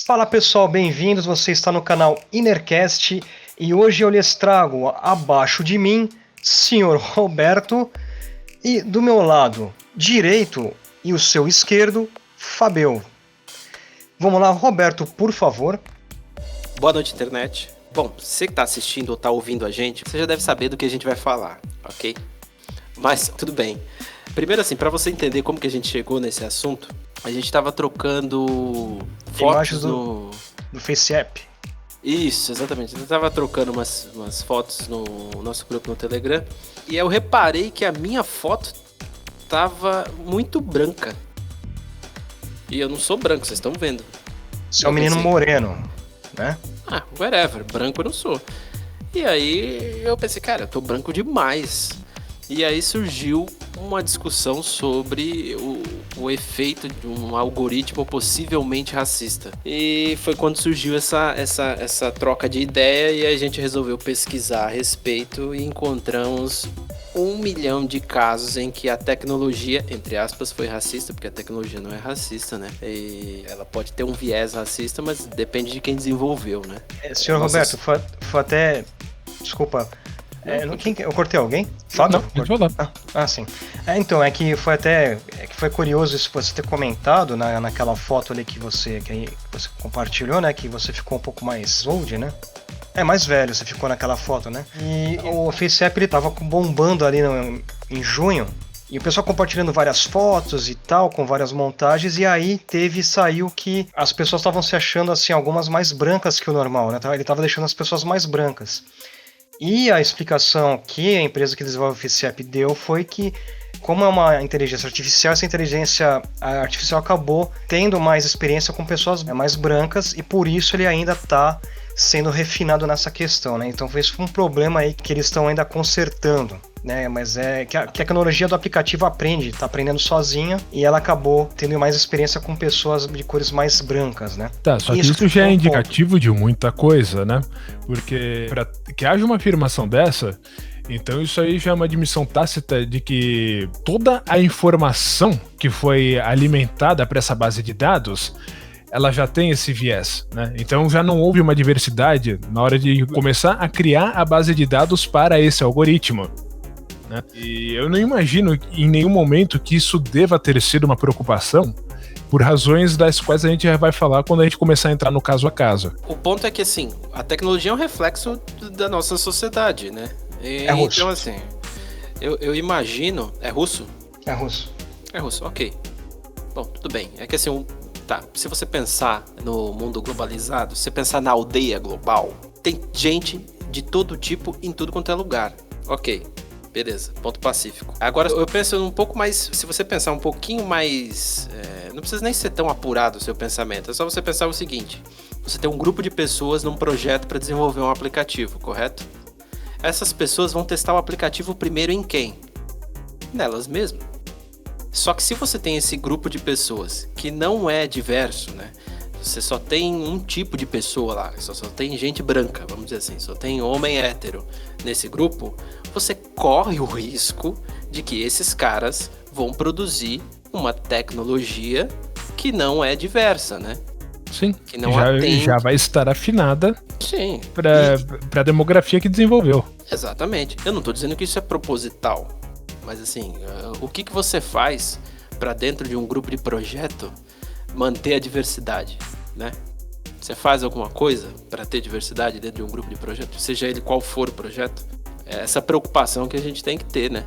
Fala pessoal, bem-vindos, você está no canal Innercast e hoje eu lhes trago abaixo de mim, Sr. Roberto, e do meu lado direito e o seu esquerdo, Fabio. Vamos lá, Roberto, por favor. Boa noite, internet. Bom, você que está assistindo ou está ouvindo a gente, você já deve saber do que a gente vai falar, ok? Mas tudo bem. Primeiro assim, para você entender como que a gente chegou nesse assunto, a gente estava trocando fotos do FaceApp. Isso, exatamente. A gente estava trocando umas fotos no nosso grupo no Telegram e eu reparei que a minha foto tava muito branca. E eu não sou branco, vocês estão vendo. Você é um menino moreno, né? Ah, whatever, branco eu não sou. E aí eu pensei, cara, eu tô branco demais. E aí surgiu uma discussão sobre o efeito de um algoritmo possivelmente racista. E foi quando surgiu essa troca de ideia e a gente resolveu pesquisar a respeito e encontramos 1 milhão de casos em que a tecnologia, entre aspas, foi racista, porque a tecnologia não é racista, né? E ela pode ter um viés racista, mas depende de quem desenvolveu, né? Senhor Roberto, foi até... Desculpa... eu cortei alguém? Fábio? Não, pode falar. Sim. Então, foi curioso isso você ter comentado naquela foto ali que você compartilhou, né? Que você ficou um pouco mais old, né? Mais velho, você ficou naquela foto, né? E o FaceApp, ele tava bombando ali em junho, e o pessoal compartilhando várias fotos e tal, com várias montagens, e aí saiu que as pessoas estavam se achando, assim, algumas mais brancas que o normal, né? Ele tava deixando as pessoas mais brancas. E a explicação que a empresa que desenvolve o FaceApp deu foi que, como é uma inteligência artificial, essa inteligência artificial acabou tendo mais experiência com pessoas mais brancas e por isso ele ainda está sendo refinado nessa questão, né? Então esse foi um problema aí que eles estão ainda consertando, né? Mas é que a tecnologia do aplicativo está aprendendo sozinha e ela acabou tendo mais experiência com pessoas de cores mais brancas, né? Tá, só que isso já é indicativo de muita coisa, né? Porque para que haja uma afirmação dessa, então isso aí já é uma admissão tácita de que toda a informação que foi alimentada para essa base de dados, ela já tem esse viés, né? Então já não houve uma diversidade na hora de começar a criar a base de dados para esse algoritmo, né? E eu não imagino em nenhum momento que isso deva ter sido uma preocupação, por razões das quais a gente já vai falar quando a gente começar a entrar no caso a caso. O ponto é que, assim, a tecnologia é um reflexo da nossa sociedade, né? É russo. Então, assim, eu imagino... É russo? É russo. É russo, ok. Bom, tudo bem. É que, assim, se você pensar no mundo globalizado, se você pensar na aldeia global, tem gente de todo tipo em tudo quanto é lugar. Ok. Beleza, ponto pacífico. Agora eu penso um pouco mais, se você pensar um pouquinho mais, não precisa nem ser tão apurado o seu pensamento, é só você pensar o seguinte: você tem um grupo de pessoas num projeto para desenvolver um aplicativo, correto? Essas pessoas vão testar o aplicativo primeiro em quem? Nelas mesmas. Só que se você tem esse grupo de pessoas que não é diverso, né? Você só tem um tipo de pessoa lá, só tem gente branca, vamos dizer assim, só tem homem hétero nesse grupo, você corre o risco de que esses caras vão produzir uma tecnologia que não é diversa, né? Sim, que não já vai estar afinada. Sim. Para a demografia que desenvolveu. Exatamente. Eu não estou dizendo que isso é proposital, mas assim, o que você faz para dentro de um grupo de projeto manter a diversidade, né? Você faz alguma coisa para ter diversidade dentro de um grupo de projeto, seja ele qual for o projeto? É essa preocupação que a gente tem que ter, né?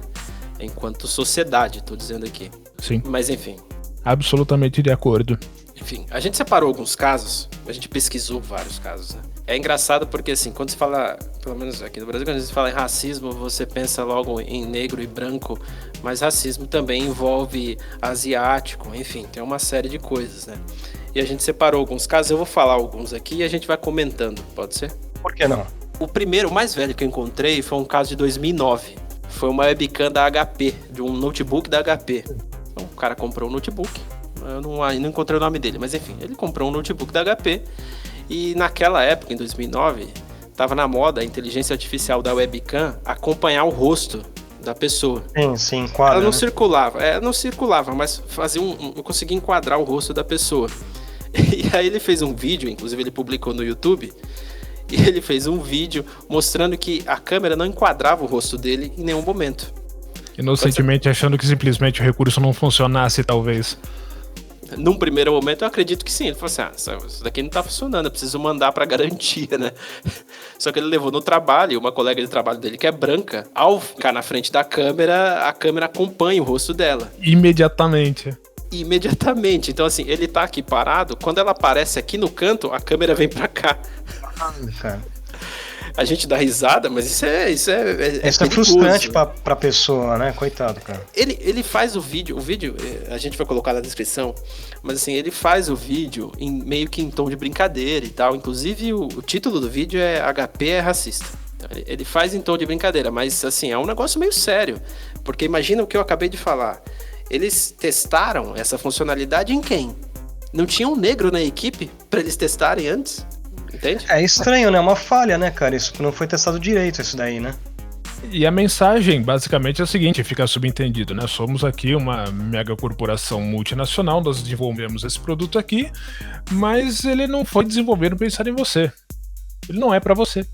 Enquanto sociedade, estou dizendo aqui. Sim. Mas enfim. Absolutamente de acordo. Enfim, a gente separou alguns casos, a gente pesquisou vários casos, né? É engraçado porque, assim, quando se fala, pelo menos aqui no Brasil, quando se fala em racismo, você pensa logo em negro e branco, mas racismo também envolve asiático, enfim, tem uma série de coisas, né? E a gente separou alguns casos, eu vou falar alguns aqui e a gente vai comentando, pode ser? Por que não? O primeiro, o mais velho que eu encontrei foi um caso de 2009. Foi uma webcam da HP, de um notebook da HP. Então, o cara comprou um notebook, eu não encontrei o nome dele, mas enfim, ele comprou um notebook da HP e naquela época, em 2009, estava na moda a inteligência artificial da webcam acompanhar o rosto da pessoa. Sim, enquadra, Ela não né? circulava, não circulava, mas fazia eu conseguia enquadrar o rosto da pessoa. E aí ele fez um vídeo, inclusive ele publicou no YouTube, e ele fez um vídeo mostrando que a câmera não enquadrava o rosto dele em nenhum momento. Inocentemente achando que simplesmente o recurso não funcionasse, talvez. Num primeiro momento eu acredito que sim. Ele falou assim, isso daqui não tá funcionando, eu preciso mandar pra garantia, né? Só que ele levou no trabalho, uma colega de trabalho dele que é branca, ao ficar na frente da câmera, a câmera acompanha o rosto dela. Imediatamente. Então assim, ele tá aqui parado, quando ela aparece aqui no canto, a câmera vem pra cá. Cara. A gente dá risada, mas isso é frustrante pra pessoa, né? Coitado, cara. Ele faz o vídeo a gente vai colocar na descrição, mas assim, ele faz o vídeo meio que em tom de brincadeira e tal. Inclusive, o título do vídeo é HP é racista. Então, ele faz em tom de brincadeira, mas assim, é um negócio meio sério. Porque imagina o que eu acabei de falar. Eles testaram essa funcionalidade em quem? Não tinha um negro na equipe pra eles testarem antes? Entende? É estranho, né? Uma falha, né, cara? Isso não foi testado direito, isso daí, né? E a mensagem, basicamente, é a seguinte, fica subentendido, né? Somos aqui uma mega corporação multinacional, nós desenvolvemos esse produto aqui, mas ele não foi desenvolvido pensando em você. Ele não é pra você.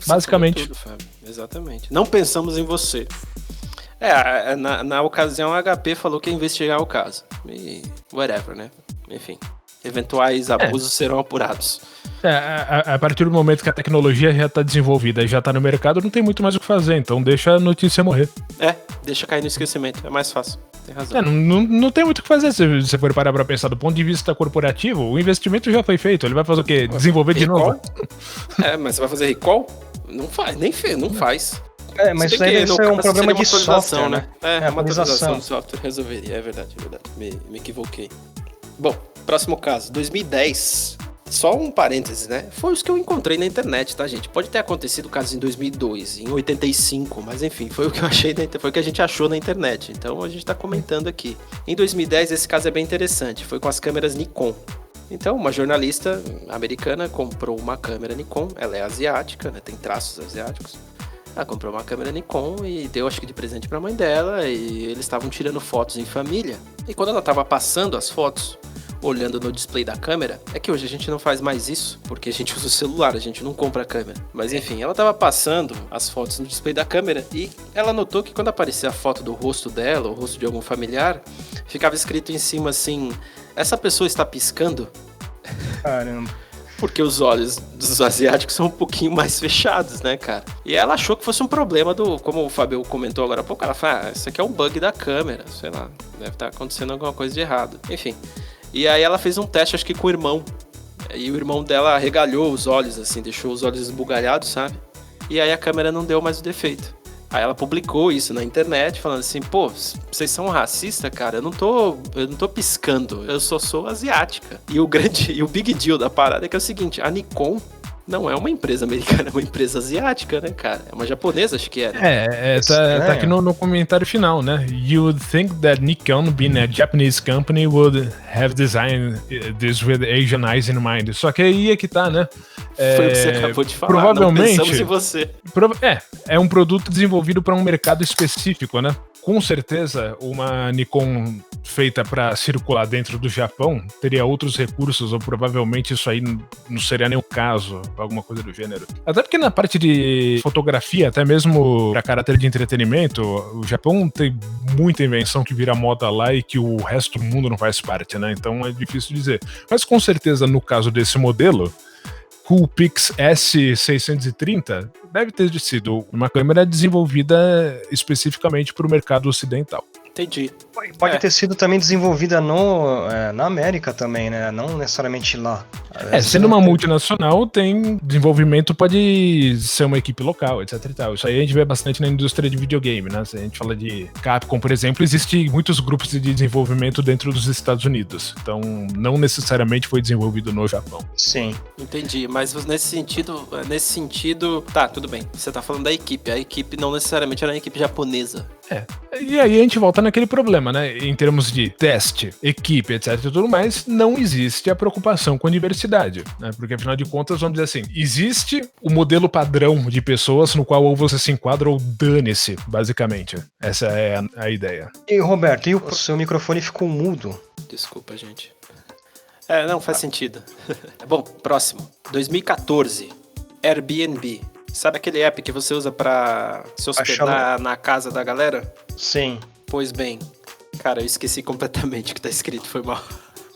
Basicamente. Tudo, Fábio. Exatamente. Não pensamos em você. Na ocasião, a HP falou que ia investigar o caso. E whatever, né? Enfim. Eventuais abusos serão apurados. A partir do momento que a tecnologia já está desenvolvida e já está no mercado, não tem muito mais o que fazer, então deixa a notícia morrer. Deixa cair no esquecimento, é mais fácil. Tem razão. Não tem muito o que fazer se você for parar pra pensar. Do ponto de vista corporativo, o investimento já foi feito. Ele vai fazer o quê? Desenvolver de novo? Mas você vai fazer recall? Não faz, não faz. Mas isso aí é um problema de software, né? Uma atualização do software resolveria, é verdade. Me equivoquei. Bom, próximo caso, 2010. Só um parênteses, né? Foi os que eu encontrei na internet, tá, gente? Pode ter acontecido casos em 2002, em 85, mas enfim, foi o que eu achei, foi o que a gente achou na internet. Então a gente tá comentando aqui. Em 2010, esse caso é bem interessante. Foi com as câmeras Nikon. Então, uma jornalista americana comprou uma câmera Nikon. Ela é asiática, né? Tem traços asiáticos. Ela comprou uma câmera Nikon e deu, acho que de presente pra mãe dela. E eles estavam tirando fotos em família. E quando ela tava passando as fotos, olhando no display da câmera, é que hoje a gente não faz mais isso, porque a gente usa o celular, a gente não compra a câmera. Mas enfim, ela tava passando as fotos no display da câmera e ela notou que quando aparecia a foto do rosto dela, o rosto de algum familiar, ficava escrito em cima assim, essa pessoa está piscando? Caramba. Porque os olhos dos asiáticos são um pouquinho mais fechados, né, cara? E ela achou que fosse um problema como o Fábio comentou agora há pouco, ela falou, isso aqui é um bug da câmera, sei lá, deve estar acontecendo alguma coisa de errado. Enfim. E aí ela fez um teste, acho que com o irmão. E o irmão dela arregalhou os olhos, assim, deixou os olhos esbugalhados, sabe? E aí a câmera não deu mais o defeito. Aí ela publicou isso na internet, falando assim, pô, vocês são racistas, cara? Eu não tô piscando, eu só sou asiática. E o big deal da parada é que é o seguinte, a Nikon não é uma empresa americana, é uma empresa asiática, né, cara? É uma japonesa, acho que era. Tá aqui no comentário final, né? You would think that Nikon, being a Japanese company, would have designed this with Asian eyes in mind. Só que aí é que tá, né? Foi o que você acabou de falar, provavelmente, não pensamos em você. É um produto desenvolvido para um mercado específico, né? Com certeza, uma Nikon feita para circular dentro do Japão teria outros recursos, ou provavelmente isso aí não seria nem o caso, alguma coisa do gênero. Até porque na parte de fotografia, até mesmo para caráter de entretenimento, o Japão tem muita invenção que vira moda lá e que o resto do mundo não faz parte, né? Então é difícil dizer. Mas com certeza, no caso desse modelo, Coolpix S630 deve ter sido uma câmera desenvolvida especificamente para o mercado ocidental. Entendi. Pode ter sido também desenvolvida na América também, né? Não necessariamente lá. Sendo uma multinacional, tem desenvolvimento, pode ser uma equipe local, etc e tal. Isso aí a gente vê bastante na indústria de videogame, né? Se a gente fala de Capcom, por exemplo, existem muitos grupos de desenvolvimento dentro dos Estados Unidos. Então, não necessariamente foi desenvolvido no Japão. Sim. Entendi, mas nesse sentido, tá, tudo bem. Você tá falando da equipe. A equipe não necessariamente era uma equipe japonesa. E aí a gente volta naquele problema, né? Em termos de teste, equipe, etc e tudo mais, não existe a preocupação com a diversidade, né? Porque afinal de contas, vamos dizer assim, existe o modelo padrão de pessoas no qual ou você se enquadra ou dane-se, basicamente. Essa é a ideia. E Roberto, e o seu microfone ficou mudo? Desculpa, gente. Não, faz sentido. Bom, próximo. 2014. Airbnb. Sabe aquele app que você usa pra se hospedar na casa da galera? Sim. Pois bem, cara, eu esqueci completamente o que tá escrito, foi mal.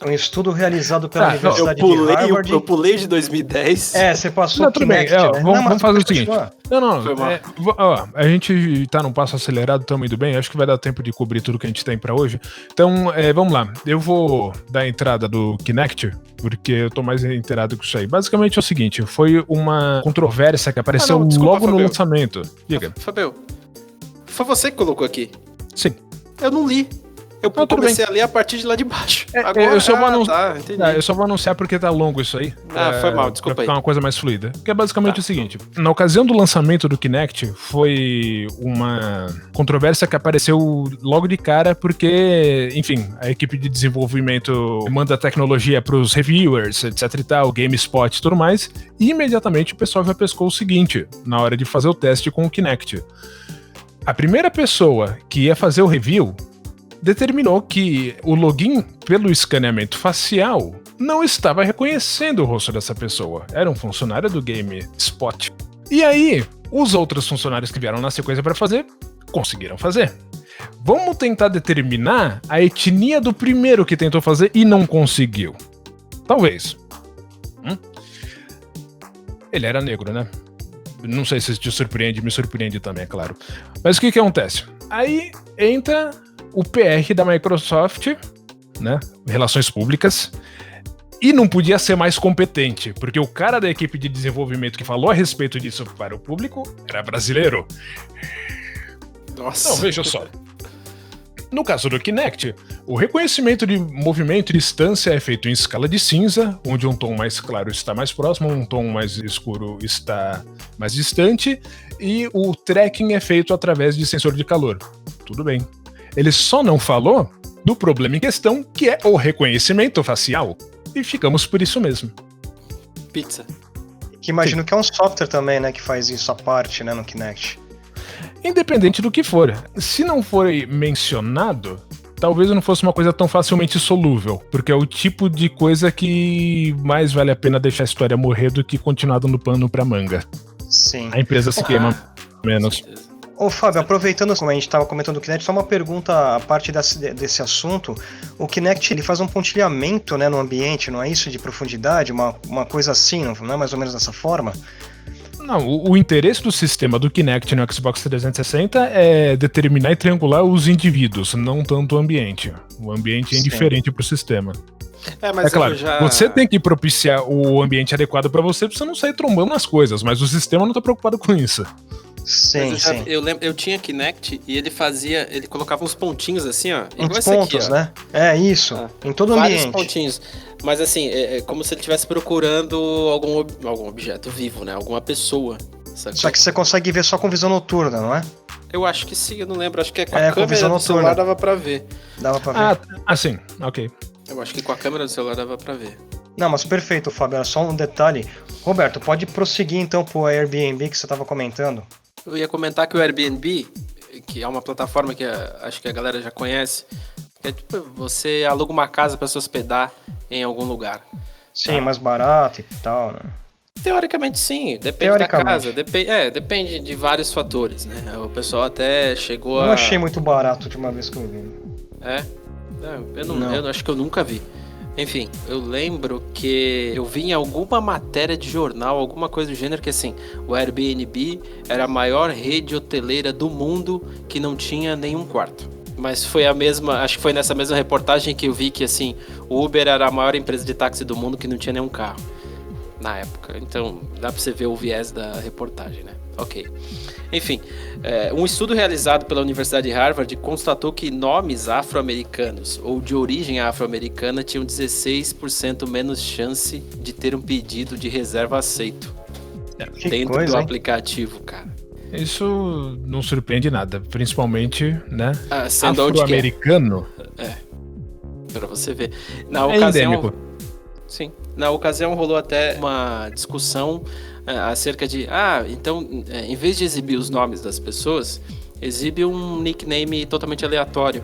Um estudo realizado pela Universidade de Harvard. Eu pulei de 2010. Você passou não, tudo bem. Né? Vamos fazer o seguinte. Não. Foi mal. A gente tá num passo acelerado, estamos indo bem. Acho que vai dar tempo de cobrir tudo que a gente tem pra hoje. Então, vamos lá. Eu vou dar a entrada do Kinect, porque eu tô mais inteirado com isso aí. Basicamente é o seguinte, foi uma controvérsia que apareceu logo no lançamento. Diga. Fabio, foi você que colocou aqui? Sim. Eu não li. Eu comecei a ler a partir de lá de baixo. Agora, eu só vou anunciar porque tá longo isso aí. Foi mal, desculpa pra ficar uma coisa mais fluida. Que é basicamente o seguinte. Na ocasião do lançamento do Kinect, foi uma controvérsia que apareceu logo de cara porque, enfim, a equipe de desenvolvimento manda tecnologia pros reviewers, etc e tal, GameSpot e tudo mais, e imediatamente o pessoal já pescou o seguinte, na hora de fazer o teste com o Kinect. A primeira pessoa que ia fazer o review determinou que o login pelo escaneamento facial não estava reconhecendo o rosto dessa pessoa. Era um funcionário do GameSpot. E aí, os outros funcionários que vieram na sequência para fazer, conseguiram fazer. Vamos tentar determinar a etnia do primeiro que tentou fazer e não conseguiu. Talvez. Ele era negro, né? Não sei se isso te surpreende, me surpreende também, é claro. Mas o que acontece? Aí entra o PR da Microsoft, né, Relações Públicas, e não podia ser mais competente, porque o cara da equipe de desenvolvimento que falou a respeito disso para o público era brasileiro. Nossa. Então, veja só. No caso do Kinect, o reconhecimento de movimento e distância é feito em escala de cinza, onde um tom mais claro está mais próximo, um tom mais escuro está mais distante, e o tracking é feito através de sensor de calor. Tudo bem. Ele só não falou do problema em questão, que é o reconhecimento facial. E ficamos por isso mesmo. Pizza. Que imagino que é um software também, né, que faz isso à parte, né, no Kinect. Independente do que for. Se não for mencionado, talvez não fosse uma coisa tão facilmente solúvel, porque é o tipo de coisa que mais vale a pena deixar a história morrer do que continuar dando pano pra manga. Sim. A empresa se queima menos. Ô Fábio, aproveitando como a gente estava comentando o Kinect, só uma pergunta a parte desse assunto. O Kinect, ele faz um pontilhamento, né, no ambiente, não é isso? De profundidade, uma coisa assim, não é mais ou menos dessa forma? Não, o interesse do sistema do Kinect no Xbox 360 é determinar e triangular os indivíduos, não tanto o ambiente. O ambiente é indiferente pro sistema. Mas é claro, você tem que propiciar o ambiente adequado pra você não sair trombando nas coisas, mas o sistema não tá preocupado com isso. Sim, sim. Eu lembro, eu tinha Kinect e ele colocava uns pontinhos assim, ó. Uns pontos, aqui, né? É isso, em todo o ambiente. Vários pontinhos. Mas assim, é como se ele estivesse procurando algum objeto vivo, né? Alguma pessoa. Sabe? Só que você consegue ver só com visão noturna, não é? Eu acho que sim, eu não lembro. Acho que com a câmera do celular dava pra ver. Dava pra ver. Sim, ok. Eu acho que com a câmera do celular dava pra ver. Não, mas perfeito, Fábio. Era só um detalhe. Roberto, pode prosseguir então pro Airbnb que você estava comentando? Eu ia comentar que o Airbnb, que é uma plataforma que acho que a galera já conhece, que é tipo, você aluga uma casa para se hospedar em algum lugar. Sim, mais barato e tal, né? Teoricamente sim, depende da casa, depende de vários fatores, né? O pessoal até chegou Eu achei muito barato de uma vez que eu vi. Eu acho que eu nunca vi. Enfim, eu lembro que eu vi em alguma matéria de jornal, alguma coisa do gênero, que assim, o Airbnb era a maior rede hoteleira do mundo que não tinha nenhum quarto. Mas foi acho que foi nessa mesma reportagem que eu vi que assim, o Uber era a maior empresa de táxi do mundo que não tinha nenhum carro na época. Então dá pra você ver o viés da reportagem, né? Ok. Enfim, um estudo realizado pela Universidade de Harvard constatou que nomes afro-americanos ou de origem afro-americana tinham 16% menos chance de ter um pedido de reserva aceito dentro do aplicativo, cara. Isso não surpreende nada, principalmente, né? Sendo onde que afro-americano. Pra você ver. Na ocasião, endêmico. sim. Na ocasião rolou até uma discussão acerca de, então, em vez de exibir os nomes das pessoas, exibe um nickname totalmente aleatório.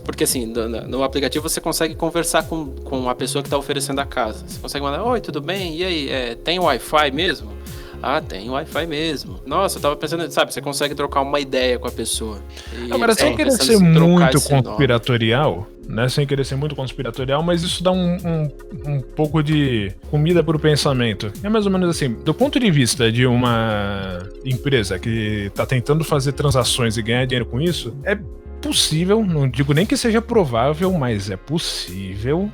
Porque assim, no aplicativo você consegue conversar com a pessoa que está oferecendo a casa. Você consegue mandar, oi, tudo bem? E aí, tem Wi-Fi mesmo? Ah, tem Wi-Fi mesmo. Nossa, eu tava pensando, sabe, você consegue trocar uma ideia com a pessoa. Agora, sem querer ser muito conspiratorial, né? Sem querer ser muito conspiratorial, mas isso dá um pouco de comida pro pensamento. É mais ou menos assim, do ponto de vista de uma empresa que tá tentando fazer transações e ganhar dinheiro com isso, é possível, não digo nem que seja provável, mas é possível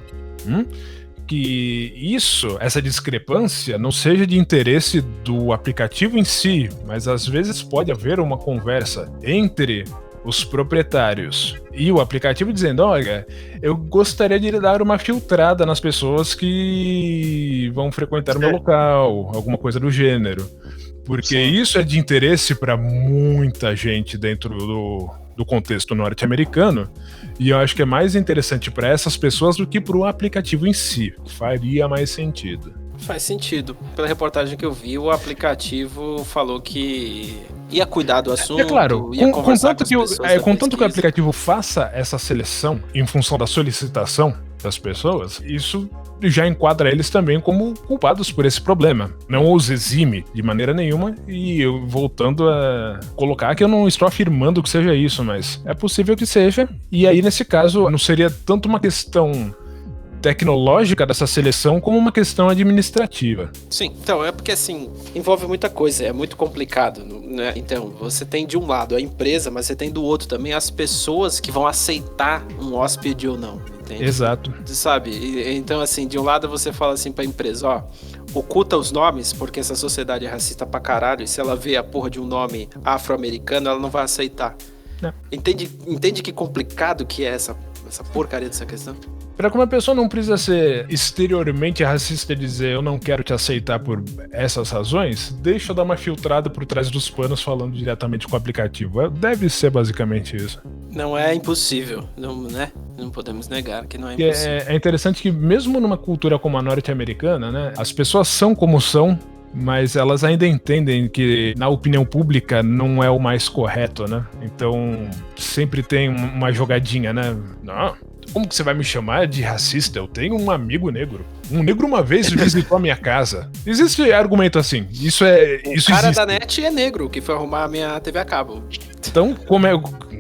que essa discrepância não seja de interesse do aplicativo em si, mas às vezes pode haver uma conversa entre os proprietários e o aplicativo dizendo, olha, eu gostaria de dar uma filtrada nas pessoas que vão frequentar o meu local, alguma coisa do gênero. Porque isso é de interesse para muita gente dentro do contexto norte-americano, e eu acho que é mais interessante para essas pessoas do que para o aplicativo em si. Faria mais sentido. Faz sentido. Pela reportagem que eu vi, o aplicativo falou que ia cuidar do assunto, claro, ia conversar com as pessoas. Contanto que o aplicativo faça essa seleção em função da solicitação das pessoas, isso já enquadra eles também como culpados por esse problema. Não os exime de maneira nenhuma, e eu voltando a colocar que eu não estou afirmando que seja isso, mas é possível que seja, e aí nesse caso não seria tanto uma questão tecnológica dessa seleção como uma questão administrativa. Sim, então é porque assim, envolve muita coisa, é muito complicado, né? Então, você tem de um lado a empresa, mas você tem do outro também as pessoas que vão aceitar um hóspede ou não, entende? Exato. Sabe? Então, assim, de um lado você fala assim pra empresa, oculta os nomes, porque essa sociedade é racista pra caralho, e se ela vê a porra de um nome afro-americano, ela não vai aceitar. Não. Entende que complicado que é essa porcaria dessa questão? Para que uma pessoa não precisa ser exteriormente racista e dizer eu não quero te aceitar por essas razões, deixa eu dar uma filtrada por trás dos panos falando diretamente com o aplicativo. Deve ser basicamente isso. Não é impossível, né? Não podemos negar que não é impossível. É interessante que mesmo numa cultura como a norte-americana, né, as pessoas são como são, mas elas ainda entendem que na opinião pública não é o mais correto, né? Então sempre tem uma jogadinha, né? Não, como que você vai me chamar de racista? Eu tenho um amigo negro. Um negro uma vez visitou a minha casa. Existe argumento assim. Isso cara existe. Da NET é negro, que foi arrumar a minha TV a cabo. Então,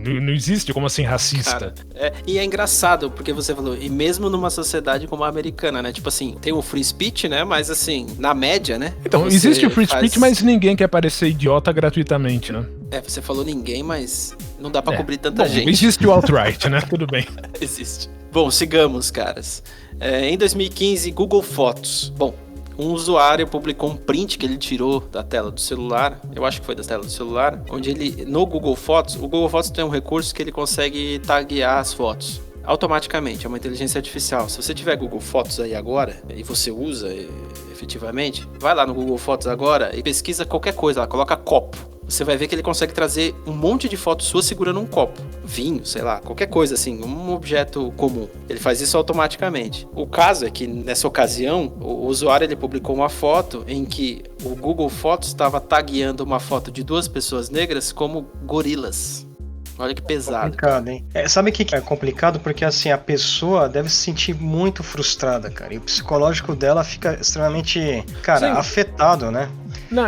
não existe como assim racista? Cara, e é engraçado, porque você falou, e mesmo numa sociedade como a americana, né? Tipo assim, tem o free speech, né? Mas assim, na média, né? Então, existe o free speech, mas ninguém quer parecer idiota gratuitamente, né? Você falou ninguém, mas não dá pra cobrir tanta gente. Existe o alt-right, né? Tudo bem. Existe. Bom, sigamos, caras. Em 2015, Google Fotos. Bom, um usuário publicou um print que ele tirou da tela do celular, eu acho que foi da tela do celular, onde ele, no Google Fotos, o Google Fotos tem um recurso que ele consegue taguear as fotos automaticamente, é uma inteligência artificial. Se você tiver Google Fotos aí agora, e você usa efetivamente, vai lá no Google Fotos agora e pesquisa qualquer coisa lá, coloca copo. Você vai ver que ele consegue trazer um monte de fotos suas segurando um copo, vinho, sei lá, qualquer coisa assim, um objeto comum. Ele faz isso automaticamente. O caso é que nessa ocasião, o usuário ele publicou uma foto em que o Google Fotos estava tagueando uma foto de duas pessoas negras como gorilas. Olha que pesado. Complicado, hein? Sabe o que é complicado? Porque assim, a pessoa deve se sentir muito frustrada, cara. E o psicológico dela fica extremamente, cara, afetado, né? Não,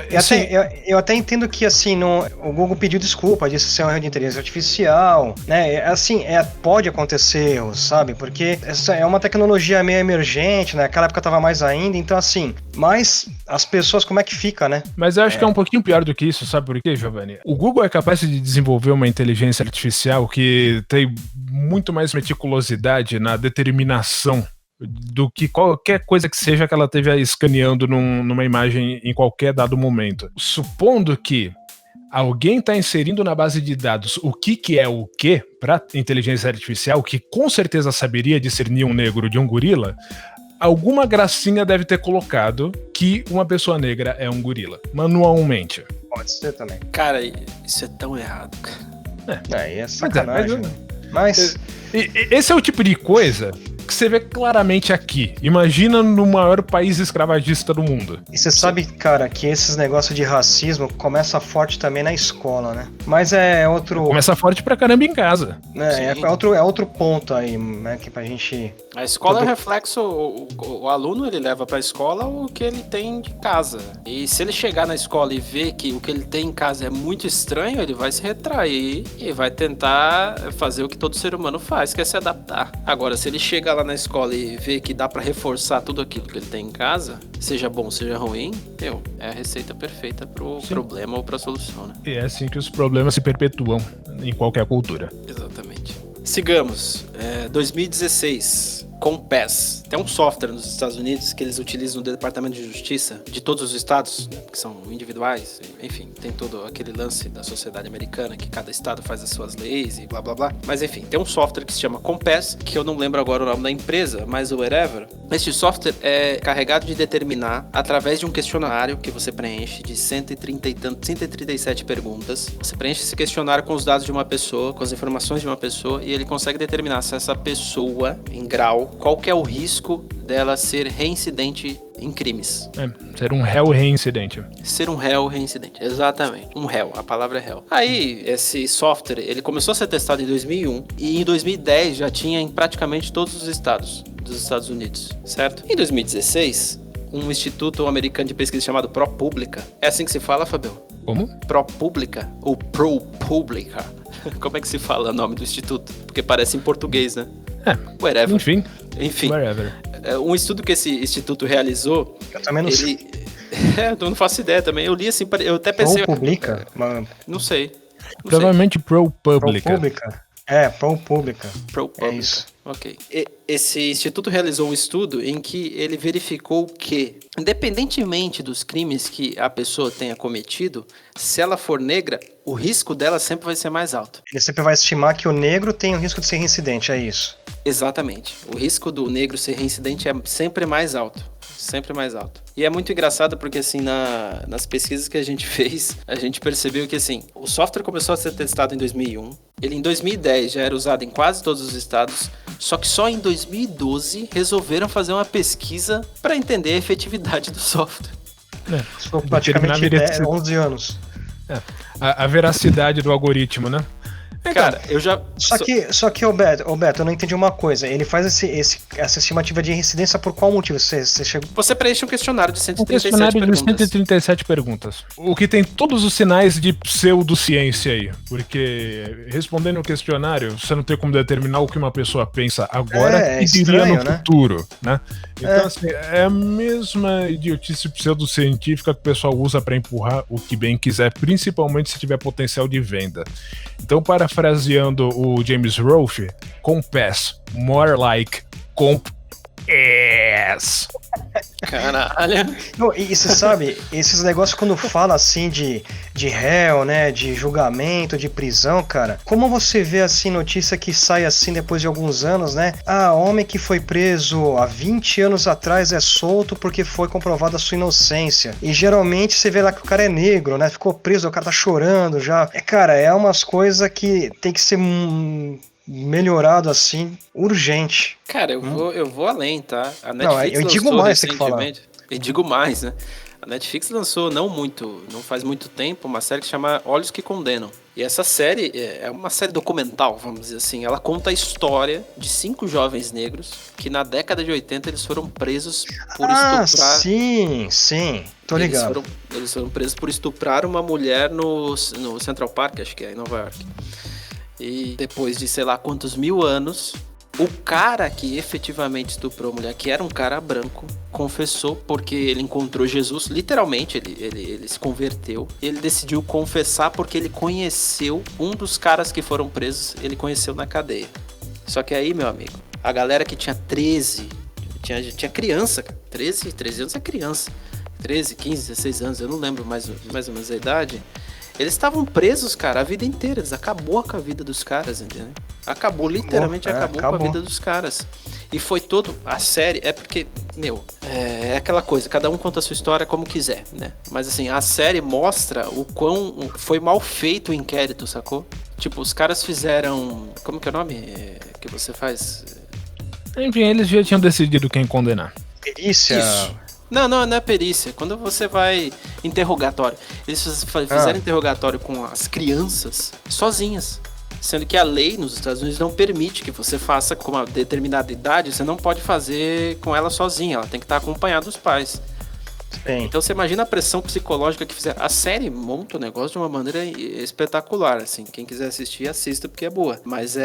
eu até entendo que assim, o Google pediu desculpa, disse ser um erro de inteligência artificial, né? Assim, pode acontecer erros, sabe? Porque essa é uma tecnologia meio emergente, né? Naquela época tava mais ainda, então assim, mas as pessoas como é que fica, né? Mas eu acho que é um pouquinho pior do que isso, sabe por quê, Giovanni? O Google é capaz de desenvolver uma inteligência artificial que tem muito mais meticulosidade na determinação do que qualquer coisa que seja que ela esteja escaneando numa imagem em qualquer dado momento. Supondo que alguém está inserindo na base de dados o que é o que para inteligência artificial, que com certeza saberia discernir um negro de um gorila, alguma gracinha deve ter colocado que uma pessoa negra é um gorila, manualmente. Pode ser também. Cara, isso é tão errado, cara. Aí é sacanagem. Mas esse é o tipo de coisa que você vê claramente aqui. Imagina no maior país escravagista do mundo. E você sabe, cara, que esses negócios de racismo começa forte também na escola, né? Mas é outro... Começa forte pra caramba em casa. É outro ponto aí, né? Que pra gente... A escola é o reflexo, o aluno ele leva pra escola o que ele tem de casa. E se ele chegar na escola e ver que o que ele tem em casa é muito estranho, ele vai se retrair e vai tentar fazer o que todo ser humano faz, que é se adaptar. Agora, se ele chega lá na escola e ver que dá pra reforçar tudo aquilo que ele tem em casa, seja bom, seja ruim, é a receita perfeita pro problema ou pra solução, né? E é assim que os problemas se perpetuam em qualquer cultura. Exatamente. Sigamos. 2016. Compass. Tem um software nos Estados Unidos que eles utilizam no Departamento de Justiça de todos os estados, né, que são individuais, enfim, tem todo aquele lance da sociedade americana que cada estado faz as suas leis e blá blá blá. Mas enfim, tem um software que se chama Compass, que eu não lembro agora o nome da empresa, mas o whatever. Este software é carregado de determinar, através de um questionário que você preenche de 137 perguntas. Você preenche esse questionário com os dados de uma pessoa, com as informações de uma pessoa, e ele consegue determinar se essa pessoa, em grau, qual que é o risco dela ser reincidente em crimes. Ser um réu reincidente. Ser um réu reincidente, exatamente. Um réu, a palavra é réu. Aí, esse software, ele começou a ser testado em 2001 e em 2010 já tinha em praticamente todos os estados dos Estados Unidos, certo? Em 2016, um instituto americano de pesquisa chamado ProPublica, é assim que se fala, Fabio? Como? ProPublica ou ProPublica. Como é que se fala o nome do instituto? Porque parece em português, né? Whatever. Enfim. Wherever. Um estudo que esse instituto realizou... Eu também não sei. Eu não faço ideia também. Eu li assim, eu até pensei... ProPublica? Não sei. Provavelmente ProPublica. ProPublica. É isso. Ok. Esse instituto realizou um estudo em que ele verificou que, independentemente dos crimes que a pessoa tenha cometido, se ela for negra, o risco dela sempre vai ser mais alto. Ele sempre vai estimar que o negro tem o risco de ser reincidente, é isso? Exatamente. O risco do negro ser reincidente é sempre mais alto. Sempre mais alto. E é muito engraçado porque, assim, nas pesquisas que a gente fez, a gente percebeu que, assim, o software começou a ser testado em 2001. Ele, em 2010, já era usado em quase todos os estados. Só que só em 2012 resolveram fazer uma pesquisa para entender a efetividade do software. São praticamente 11 anos. A veracidade do algoritmo, né? Cara, eu já... Só que, Beto, eu não entendi uma coisa. Ele faz essa estimativa de reincidência por qual motivo? Você preenche um questionário de 137 perguntas. 137 perguntas. O que tem todos os sinais de pseudociência aí. Porque respondendo o questionário, você não tem como determinar o que uma pessoa pensa agora e diria no futuro, né? Então, assim, é a mesma idiotice pseudocientífica que o pessoal usa para empurrar o que bem quiser, principalmente se tiver potencial de venda. Então, parafraseando o James Rolfe, Compass, more like Compass. Caralho. Não, e você sabe, esses negócios quando fala assim de réu, né, de julgamento, de prisão, cara, como você vê assim notícia que sai assim depois de alguns anos, né? Homem que foi preso há 20 anos atrás é solto porque foi comprovada a sua inocência. E geralmente você vê lá que o cara é negro, né? Ficou preso, o cara tá chorando já. Cara, é umas coisas que tem que ser melhorado assim, urgente. Cara, eu vou além, tá? A Netflix não, eu digo mais, tem que falar. Eu digo mais, né? A Netflix lançou não faz muito tempo, uma série que se chama Olhos que Condenam. E essa série é uma série documental, vamos dizer assim. Ela conta a história de 5 jovens negros que na década de 80 eles foram presos por estuprar... Sim, tô ligado. Eles foram presos por estuprar uma mulher no Central Park, acho que é, em Nova York. E depois de sei lá quantos mil anos, o cara que efetivamente estuprou a mulher, que era um cara branco, confessou porque ele encontrou Jesus, literalmente, ele se converteu. Ele decidiu confessar porque ele conheceu um dos caras que foram presos, ele conheceu na cadeia. Só que aí, meu amigo, a galera que tinha 13, tinha criança, cara, 13 anos é criança, 13, 15, 16 anos, eu não lembro mais ou menos a idade. Eles estavam presos, cara, a vida inteira. Acabou com a vida dos caras, entendeu? Acabou, literalmente acabou com a vida dos caras. E foi todo... A série... É porque, é aquela coisa. Cada um conta a sua história como quiser, né? Mas, assim, a série mostra o quão foi mal feito o inquérito, sacou? Tipo, os caras fizeram... Como que é o nome que você faz? Enfim, eles já tinham decidido quem condenar. Perícia... Isso. Não é perícia. Quando você vai interrogatório, eles fizeram interrogatório com as crianças sozinhas. Sendo que a lei nos Estados Unidos não permite que você faça com uma determinada idade, você não pode fazer com ela sozinha, ela tem que estar acompanhada dos pais. Sim. Então você imagina a pressão psicológica que fizeram. A série monta o negócio de uma maneira espetacular, assim. Quem quiser assistir, assista porque é boa. Mas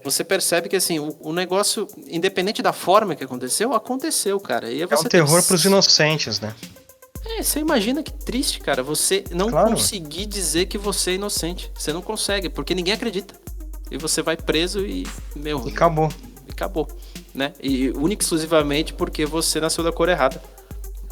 você percebe que assim, o negócio, independente da forma que aconteceu, cara. E é um terror pros inocentes, né? Você imagina que triste, cara, você não conseguir dizer que você é inocente. Você não consegue, porque ninguém acredita. E você vai preso e, E acabou. Acabou, né? E única e exclusivamente porque você nasceu da cor errada.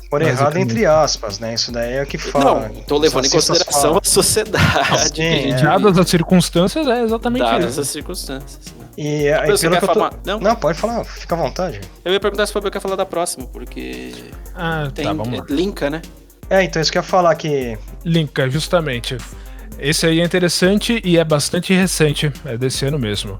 Cor errada entre aspas, né? Isso daí é o que fala. Não, tô levando em consideração a sociedade. Dadas as circunstâncias, é exatamente isso. Dadas as circunstâncias. E aí, pelo que eu tô... Não, pode falar, fica à vontade. Eu ia perguntar se o Fabio quer falar da próxima, porque tem vamos lá. linka, né? Então isso que eu ia falar que... Linka, justamente. Esse aí é interessante e é bastante recente, é desse ano mesmo.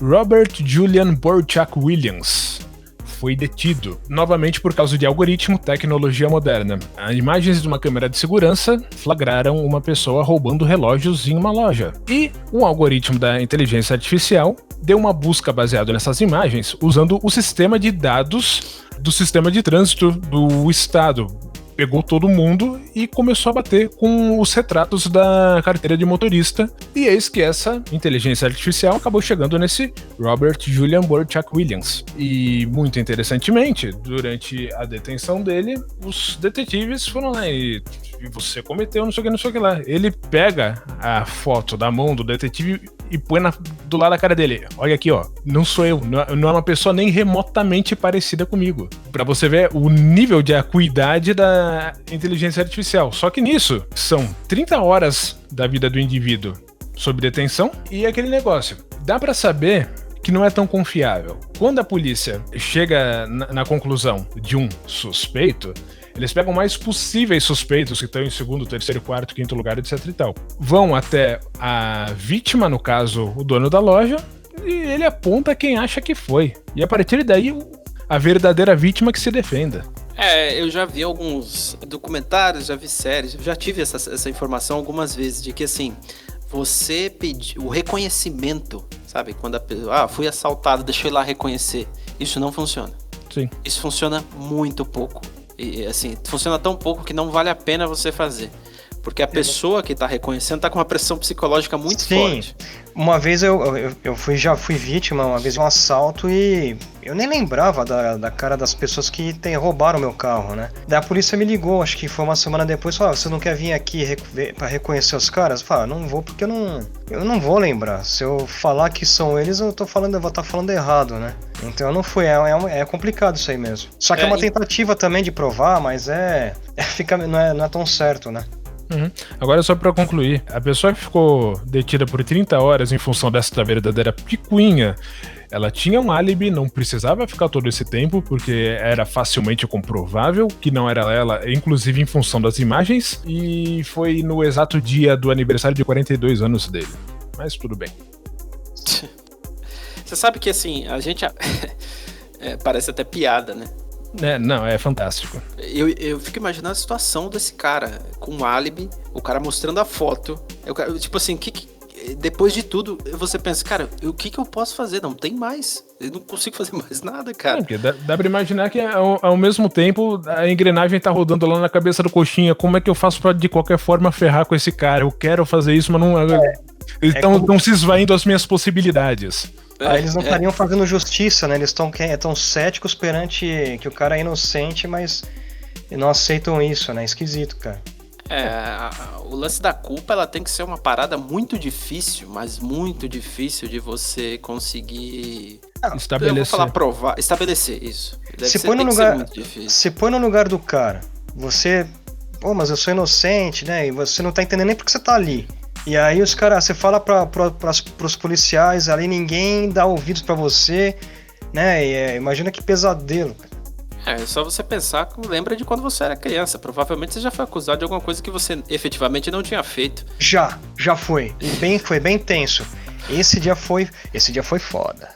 Robert Julian Borchak Williams foi detido, novamente por causa de algoritmo, tecnologia moderna. As imagens de uma câmera de segurança flagraram uma pessoa roubando relógios em uma loja. E um algoritmo da inteligência artificial deu uma busca baseada nessas imagens, usando o sistema de dados do sistema de trânsito do estado. Pegou todo mundo e começou a bater com os retratos da carteira de motorista. E eis que essa inteligência artificial acabou chegando nesse Robert Julian Borchak Williams. E, muito interessantemente, durante a detenção dele, os detetives foram lá e você cometeu não sei o que lá. Ele pega a foto da mão do detetive e põe do lado da cara dele. Olha aqui, ó, não sou eu, não é uma pessoa nem remotamente parecida comigo. Pra você ver o nível de acuidade da inteligência artificial. Só que nisso, são 30 horas da vida do indivíduo sob detenção e aquele negócio. Dá pra saber que não é tão confiável. Quando a polícia chega na conclusão de um suspeito, eles pegam mais possíveis suspeitos que estão em segundo, terceiro, quarto, quinto lugar, etc e tal. Vão até a vítima, no caso, o dono da loja, e ele aponta quem acha que foi. E a partir daí, a verdadeira vítima que se defenda. Eu já vi alguns documentários, já vi séries, já tive essa informação algumas vezes, de que assim, você pedir o reconhecimento, sabe? Quando a pessoa, fui assaltado, deixa eu ir lá reconhecer. Isso não funciona. Sim. Isso funciona muito pouco. E assim, funciona tão pouco que não vale a pena você fazer. Porque a pessoa que tá reconhecendo tá com uma pressão psicológica muito forte. Uma vez já fui vítima uma vez de um assalto e eu nem lembrava da cara das pessoas que roubaram meu carro, né? Daí a polícia me ligou, acho que foi uma semana depois, falou, você não quer vir aqui pra reconhecer os caras? Eu falei, não vou porque eu não vou lembrar. Se eu falar que são eles, eu vou estar falando errado, né? Então eu não fui, é complicado isso aí mesmo. Só que é uma tentativa também de provar, mas não é tão certo, né? Uhum. Agora só pra concluir, a pessoa que ficou detida por 30 horas em função dessa verdadeira picuinha, ela tinha um álibi, não precisava ficar todo esse tempo, porque era facilmente comprovável que não era ela, inclusive em função das imagens, e foi no exato dia do aniversário de 42 anos dele. Mas tudo bem. Você sabe que assim, a gente... parece até piada, né? Não, é fantástico. Eu fico imaginando a situação desse cara com um álibi, o cara mostrando a foto. Tipo assim, depois de tudo, você pensa, cara, o que eu posso fazer? Não tem mais. Eu não consigo fazer mais nada, cara. Porque dá pra imaginar que ao mesmo tempo a engrenagem tá rodando lá na cabeça do coxinha. Como é que eu faço pra de qualquer forma ferrar com esse cara? Eu quero fazer isso, mas não. Estão se esvaindo as minhas possibilidades. Eles não estariam fazendo justiça, né? Eles estão céticos perante que o cara é inocente, mas não aceitam isso, né? Esquisito, cara. O lance da culpa, ela tem que ser uma parada muito difícil, mas muito difícil de você conseguir provar, estabelecer isso. Se põe no lugar do cara, você mas eu sou inocente, né? E você não tá entendendo nem porque você tá ali. E aí os caras, você fala pros policiais ali, ninguém dá ouvidos pra você, né? E, imagina que pesadelo, cara. É só você pensar, lembra de quando você era criança. Provavelmente você já foi acusado de alguma coisa que você efetivamente não tinha feito. Já foi. E foi bem tenso. Esse dia foi foda.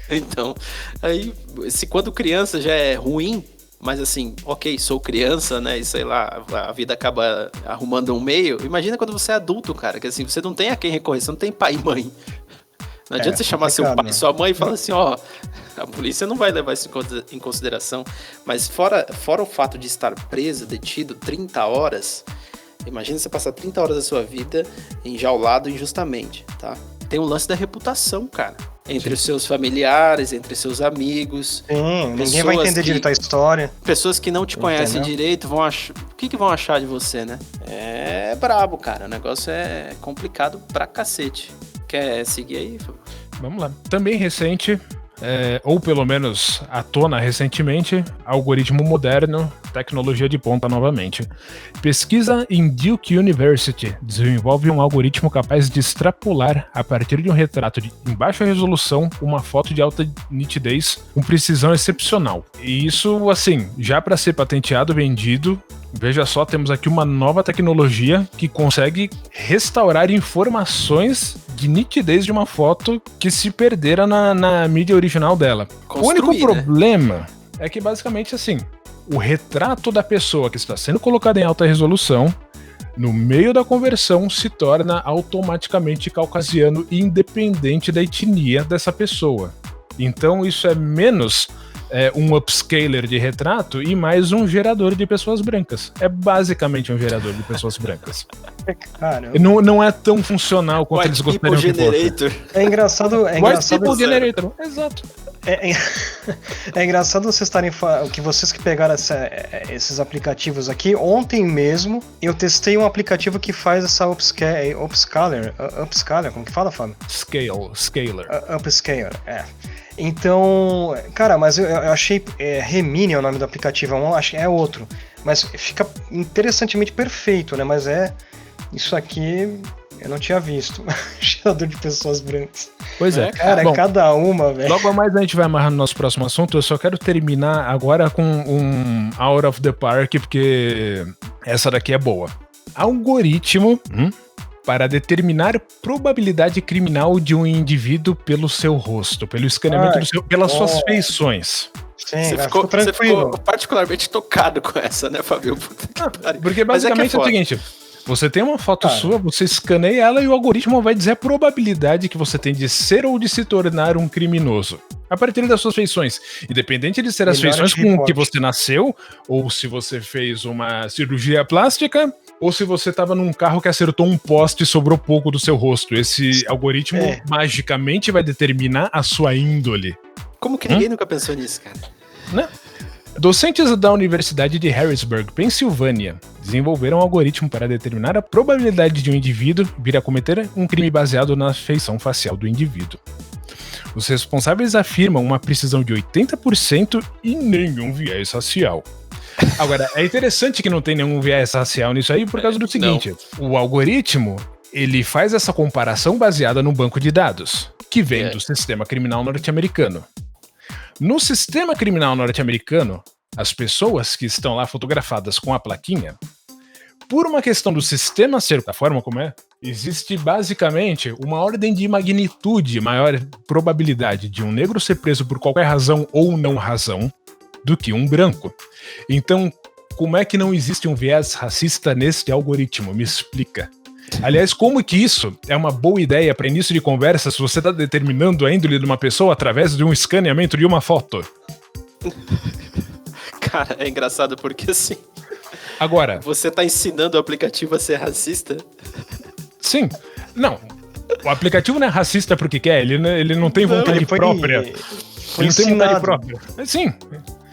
Então, aí, se quando criança já é ruim, mas assim, ok, sou criança, né, e sei lá, a vida acaba arrumando um meio. Imagina quando você é adulto, cara, que assim, você não tem a quem recorrer, você não tem pai e mãe. Não adianta você chamar seu pai e sua mãe e falar assim, ó, a polícia não vai levar isso em consideração. Mas fora o fato de estar preso, detido 30 horas, imagina você passar 30 horas da sua vida enjaulado injustamente, tá? Tem o lance da reputação, cara. Entre os seus familiares, entre seus amigos. Sim, ninguém vai entender direito a história. Pessoas que não te conhecem direito vão achar... O que vão achar de você, né? É brabo, cara. O negócio é complicado pra cacete. Quer seguir aí, Fábio? Vamos lá. Também recente, ou pelo menos à tona recentemente, algoritmo moderno, tecnologia de ponta novamente. Pesquisa em Duke University desenvolve um algoritmo capaz de extrapolar, a partir de um retrato em baixa resolução, uma foto de alta nitidez com precisão excepcional. E isso, assim, já para ser patenteado, vendido, veja só, temos aqui uma nova tecnologia que consegue restaurar informações de nitidez de uma foto que se perdera na mídia original dela. O único problema é que, basicamente, assim, o retrato da pessoa que está sendo colocada em alta resolução, no meio da conversão, se torna automaticamente caucasiano, independente da etnia dessa pessoa. Então, isso é menos um upscaler de retrato e mais um gerador de pessoas brancas. É basicamente um gerador de pessoas brancas. Não é tão funcional quanto eles gostariam que fosse. É engraçado. White People Generator, exato. É engraçado vocês estarem falando que vocês que pegaram esses aplicativos aqui. Ontem mesmo eu testei um aplicativo que faz essa upscaler, como que fala, Fábio? Scaler. Upscaler, Então, cara, mas eu achei Remini é o nome do aplicativo, é outro, mas fica interessantemente perfeito, né? Mas isso aqui eu não tinha visto. Gerador de pessoas brancas. Pois é. Cara, bom, cada uma, velho. Logo mais a gente vai amarrar no nosso próximo assunto. Eu só quero terminar agora com um Out of the Park, porque essa daqui é boa. Algoritmo para determinar probabilidade criminal de um indivíduo pelo seu rosto, pelo escaneamento pelas suas feições. Sim, você ficou particularmente tocado com essa, né, Fábio? Porque basicamente é o seguinte... Você tem uma foto sua, você escaneia ela e o algoritmo vai dizer a probabilidade que você tem de ser ou de se tornar um criminoso. A partir das suas feições. Independente de ser as feições com que você nasceu, ou se você fez uma cirurgia plástica, ou se você estava num carro que acertou um poste e sobrou pouco do seu rosto. Esse algoritmo magicamente vai determinar a sua índole. Como que ninguém nunca pensou nisso, cara? Né? Docentes da Universidade de Harrisburg, Pensilvânia, desenvolveram um algoritmo para determinar a probabilidade de um indivíduo vir a cometer um crime baseado na feição facial do indivíduo. Os responsáveis afirmam uma precisão de 80% e nenhum viés racial. Agora, é interessante que não tem nenhum viés racial nisso aí por causa do seguinte, o algoritmo, ele faz essa comparação baseada num banco de dados, que vem do sistema criminal norte-americano. No sistema criminal norte-americano, as pessoas que estão lá fotografadas com a plaquinha, por uma questão do sistema ser da forma como existe basicamente uma ordem de magnitude, maior probabilidade de um negro ser preso por qualquer razão ou não razão do que um branco. Então, como é que não existe um viés racista nesse algoritmo? Me explica. Aliás, como que isso é uma boa ideia para início de conversa se você está determinando a índole de uma pessoa através de um escaneamento de uma foto? Cara, é engraçado porque assim... Agora... Você tá ensinando o aplicativo a ser racista? Sim. Não. O aplicativo não é racista porque quer, ele não tem vontade própria. Ele não tem vontade própria. Sim.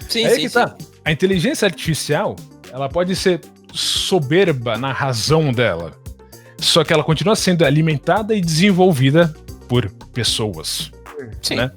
Sim, aí que tá. A inteligência artificial, ela pode ser soberba na razão dela. Só que ela continua sendo alimentada e desenvolvida por pessoas. Sim. Né?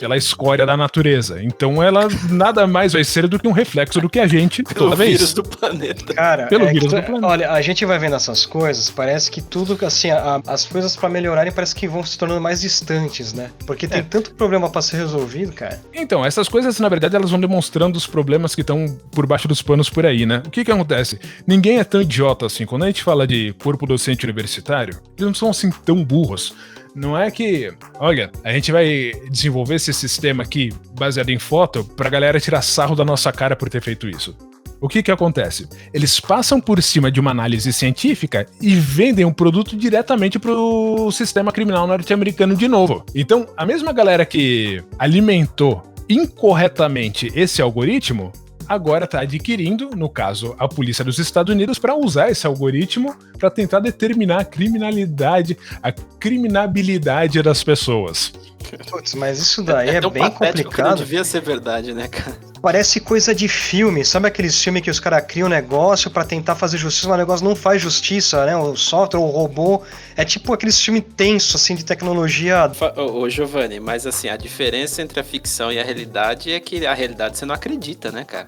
pela escória da natureza. Então ela nada mais vai ser do que um reflexo do que a gente toda vez. Pelo vírus do planeta. Cara, Pelo vírus do planeta. olha, a gente vai vendo essas coisas, parece que tudo, assim, as coisas pra melhorarem parece que vão se tornando mais distantes, né? Porque tem tanto problema pra ser resolvido, cara. Então, essas coisas, na verdade, elas vão demonstrando os problemas que estão por baixo dos panos por aí, né? O que acontece? Ninguém é tão idiota assim. Quando a gente fala de corpo docente universitário, eles não são assim tão burros. Não é que, olha, a gente vai desenvolver esse sistema aqui baseado em foto pra galera tirar sarro da nossa cara por ter feito isso. O que acontece? Eles passam por cima de uma análise científica e vendem um produto diretamente pro sistema criminal norte-americano de novo. Então, a mesma galera que alimentou incorretamente esse algoritmo agora está adquirindo, no caso, a polícia dos Estados Unidos, para usar esse algoritmo para tentar determinar a criminabilidade das pessoas. Putz, mas isso daí é bem complicado. Que não devia ser verdade, né, cara? Parece coisa de filme. Sabe aqueles filmes que os caras criam um negócio pra tentar fazer justiça, mas o negócio não faz justiça, né? O software, o robô. É tipo aqueles filmes tensos, assim, de tecnologia. Ô, Giovanni, mas assim, a diferença entre a ficção e a realidade é que a realidade você não acredita, né, cara?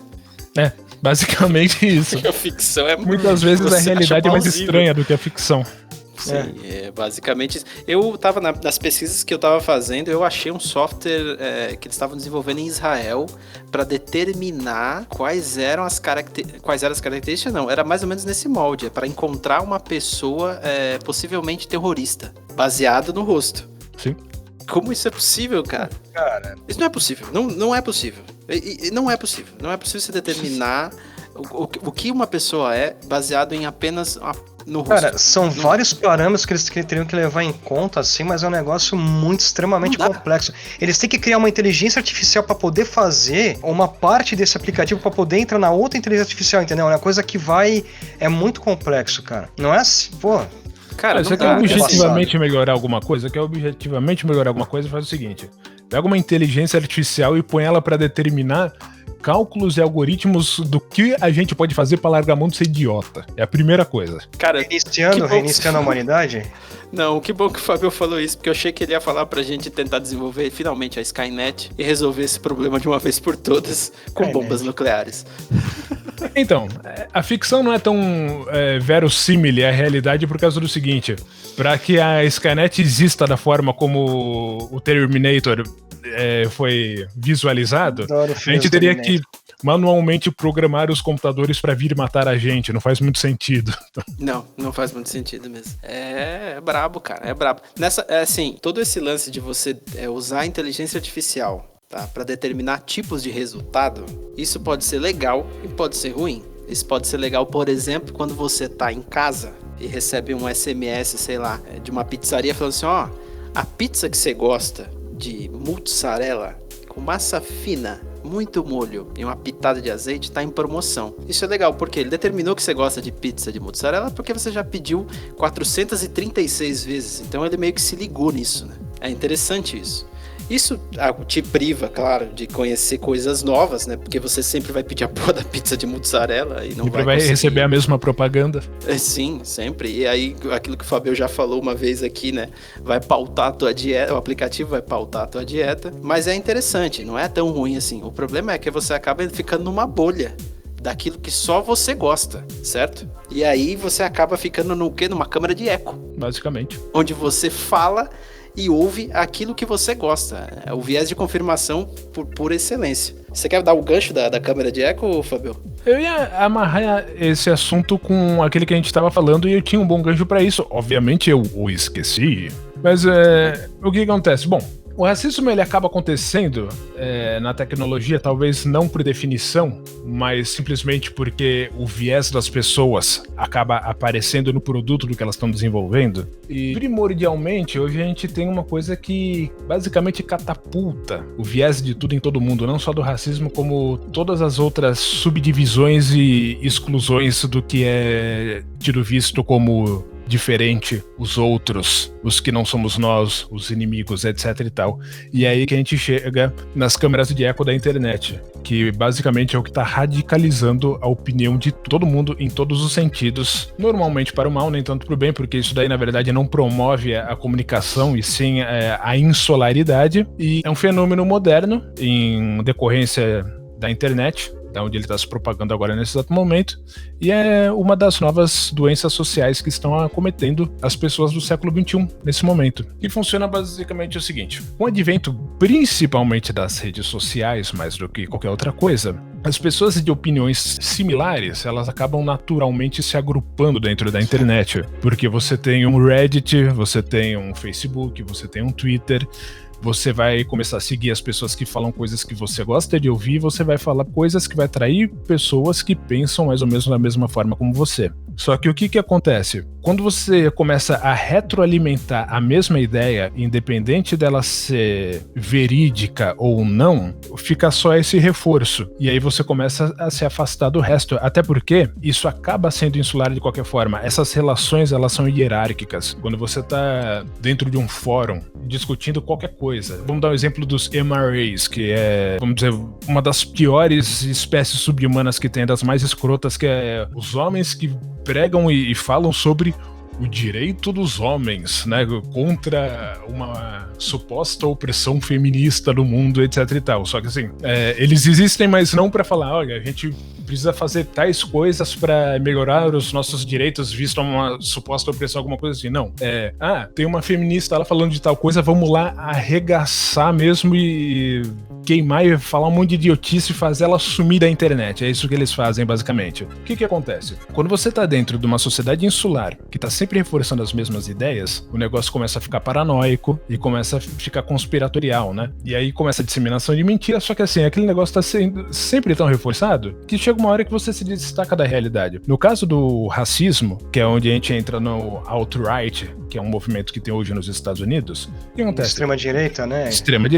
É, basicamente isso. Porque a ficção é... Muitas vezes a realidade é mais estranha do que a ficção. Sim, é basicamente isso. Eu tava nas pesquisas que eu tava fazendo, eu achei um software que eles estavam desenvolvendo em Israel para determinar quais eram as características, não, era mais ou menos nesse molde, para encontrar uma pessoa possivelmente terrorista, baseado no rosto. Sim. Como isso é possível, cara? Isso não é possível, não é possível. Não é possível. Não é possível você determinar o que uma pessoa é baseado em apenas no rosto. Cara, são vários parâmetros que eles teriam que levar em conta, assim, mas é um negócio muito extremamente complexo. Eles têm que criar uma inteligência artificial para poder fazer uma parte desse aplicativo para poder entrar na outra inteligência artificial, entendeu? É uma coisa que é muito complexo, cara. Não é assim, pô... Cara, você quer objetivamente melhorar alguma coisa? Faz o seguinte: pega uma inteligência artificial e põe ela para determinar cálculos e algoritmos do que a gente pode fazer para largar a mão de ser idiota. É a primeira coisa. Cara, reiniciando a humanidade? Não, que bom que o Fabio falou isso, porque eu achei que ele ia falar pra gente tentar desenvolver finalmente a Skynet e resolver esse problema de uma vez por todas com bombas nucleares. Então, a ficção não é tão verossímil à realidade por causa do seguinte: para que a Skynet exista da forma como o Terminator foi visualizado, a gente teria que manualmente programar os computadores para vir matar a gente. Não faz muito sentido. Não faz muito sentido mesmo. É brabo, cara, é brabo. Assim, todo esse lance de você usar a inteligência artificial, tá, para determinar tipos de resultado, isso pode ser legal e pode ser ruim. Isso pode ser legal, por exemplo, quando você tá em casa e recebe um SMS, sei lá, de uma pizzaria falando assim, ó, a pizza que você gosta de mussarela com massa fina, muito molho e uma pitada de azeite tá em promoção. Isso é legal, porque ele determinou que você gosta de pizza de mussarela porque você já pediu 436 vezes, então ele meio que se ligou nisso, né? É interessante isso. Isso te priva, claro, de conhecer coisas novas, né? Porque você sempre vai pedir a porra da pizza de mussarela e não vai receber a mesma propaganda. Sim, sempre. E aí, aquilo que o Fabio já falou uma vez aqui, né? Vai pautar a tua dieta, o aplicativo vai pautar a tua dieta. Mas é interessante, não é tão ruim assim. O problema é que você acaba ficando numa bolha daquilo que só você gosta, certo? E aí você acaba ficando no quê? Numa câmara de eco. Basicamente. Onde você fala e ouve aquilo que você gosta. É o viés de confirmação por excelência. Você quer dar o gancho da câmera de eco, Fabio? Eu ia amarrar esse assunto com aquele que a gente estava falando e eu tinha um bom gancho para isso. Obviamente eu o esqueci. Mas o que acontece? Bom, o racismo ele acaba acontecendo na tecnologia, talvez não por definição, mas simplesmente porque o viés das pessoas acaba aparecendo no produto do que elas estão desenvolvendo. E primordialmente, hoje a gente tem uma coisa que basicamente catapulta o viés de tudo em todo mundo, não só do racismo, como todas as outras subdivisões e exclusões do que é tido visto como diferente, os outros, os que não somos nós, os inimigos, etc e tal. E é aí que a gente chega nas câmeras de eco da internet, que basicamente é o que está radicalizando a opinião de todo mundo em todos os sentidos, normalmente para o mal, nem tanto para o bem, porque isso daí na verdade não promove a comunicação e sim a insolaridade, e é um fenômeno moderno em decorrência da internet, da onde ele está se propagando agora nesse exato momento, e é uma das novas doenças sociais que estão acometendo as pessoas do século XXI nesse momento. Que funciona basicamente o seguinte: com o advento principalmente das redes sociais, mais do que qualquer outra coisa, as pessoas de opiniões similares, elas acabam naturalmente se agrupando dentro da internet, porque você tem um Reddit, você tem um Facebook, você tem um Twitter. Você vai começar a seguir as pessoas que falam coisas que você gosta de ouvir, você vai falar coisas que vai atrair pessoas que pensam mais ou menos da mesma forma como você. Só que o que acontece? Quando você começa a retroalimentar a mesma ideia, independente dela ser verídica ou não, fica só esse reforço. E aí você começa a se afastar do resto. Até porque isso acaba sendo insular de qualquer forma. Essas relações, elas são hierárquicas. Quando você está dentro de um fórum discutindo qualquer coisa. Vamos dar um exemplo dos MRAs, que é, vamos dizer, uma das piores espécies subhumanas que tem, das mais escrotas, que é os homens que pregam e falam sobre o direito dos homens, né, contra uma suposta opressão feminista no mundo, etc e tal. Só que assim, eles existem, mas não pra falar, olha, a gente precisa fazer tais coisas pra melhorar os nossos direitos, visto uma suposta opressão, alguma coisa assim. Não. Tem uma feminista lá falando de tal coisa, vamos lá arregaçar mesmo e queimar e falar um monte de idiotice e fazer ela sumir da internet. É isso que eles fazem, basicamente. O que acontece? Quando você tá dentro de uma sociedade insular, que tá sempre reforçando as mesmas ideias, o negócio começa a ficar paranoico e começa a ficar conspiratorial, né? E aí começa a disseminação de mentiras, só que assim, aquele negócio tá sendo sempre tão reforçado que chega uma hora que você se destaca da realidade. No caso do racismo, que é onde a gente entra no alt-right, que é um movimento que tem hoje nos Estados Unidos, o que acontece? Extrema-direita, né?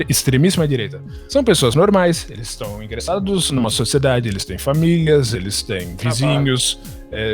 Extremíssima direita. São pessoas normais, eles estão ingressados numa sociedade, eles têm famílias, eles têm vizinhos.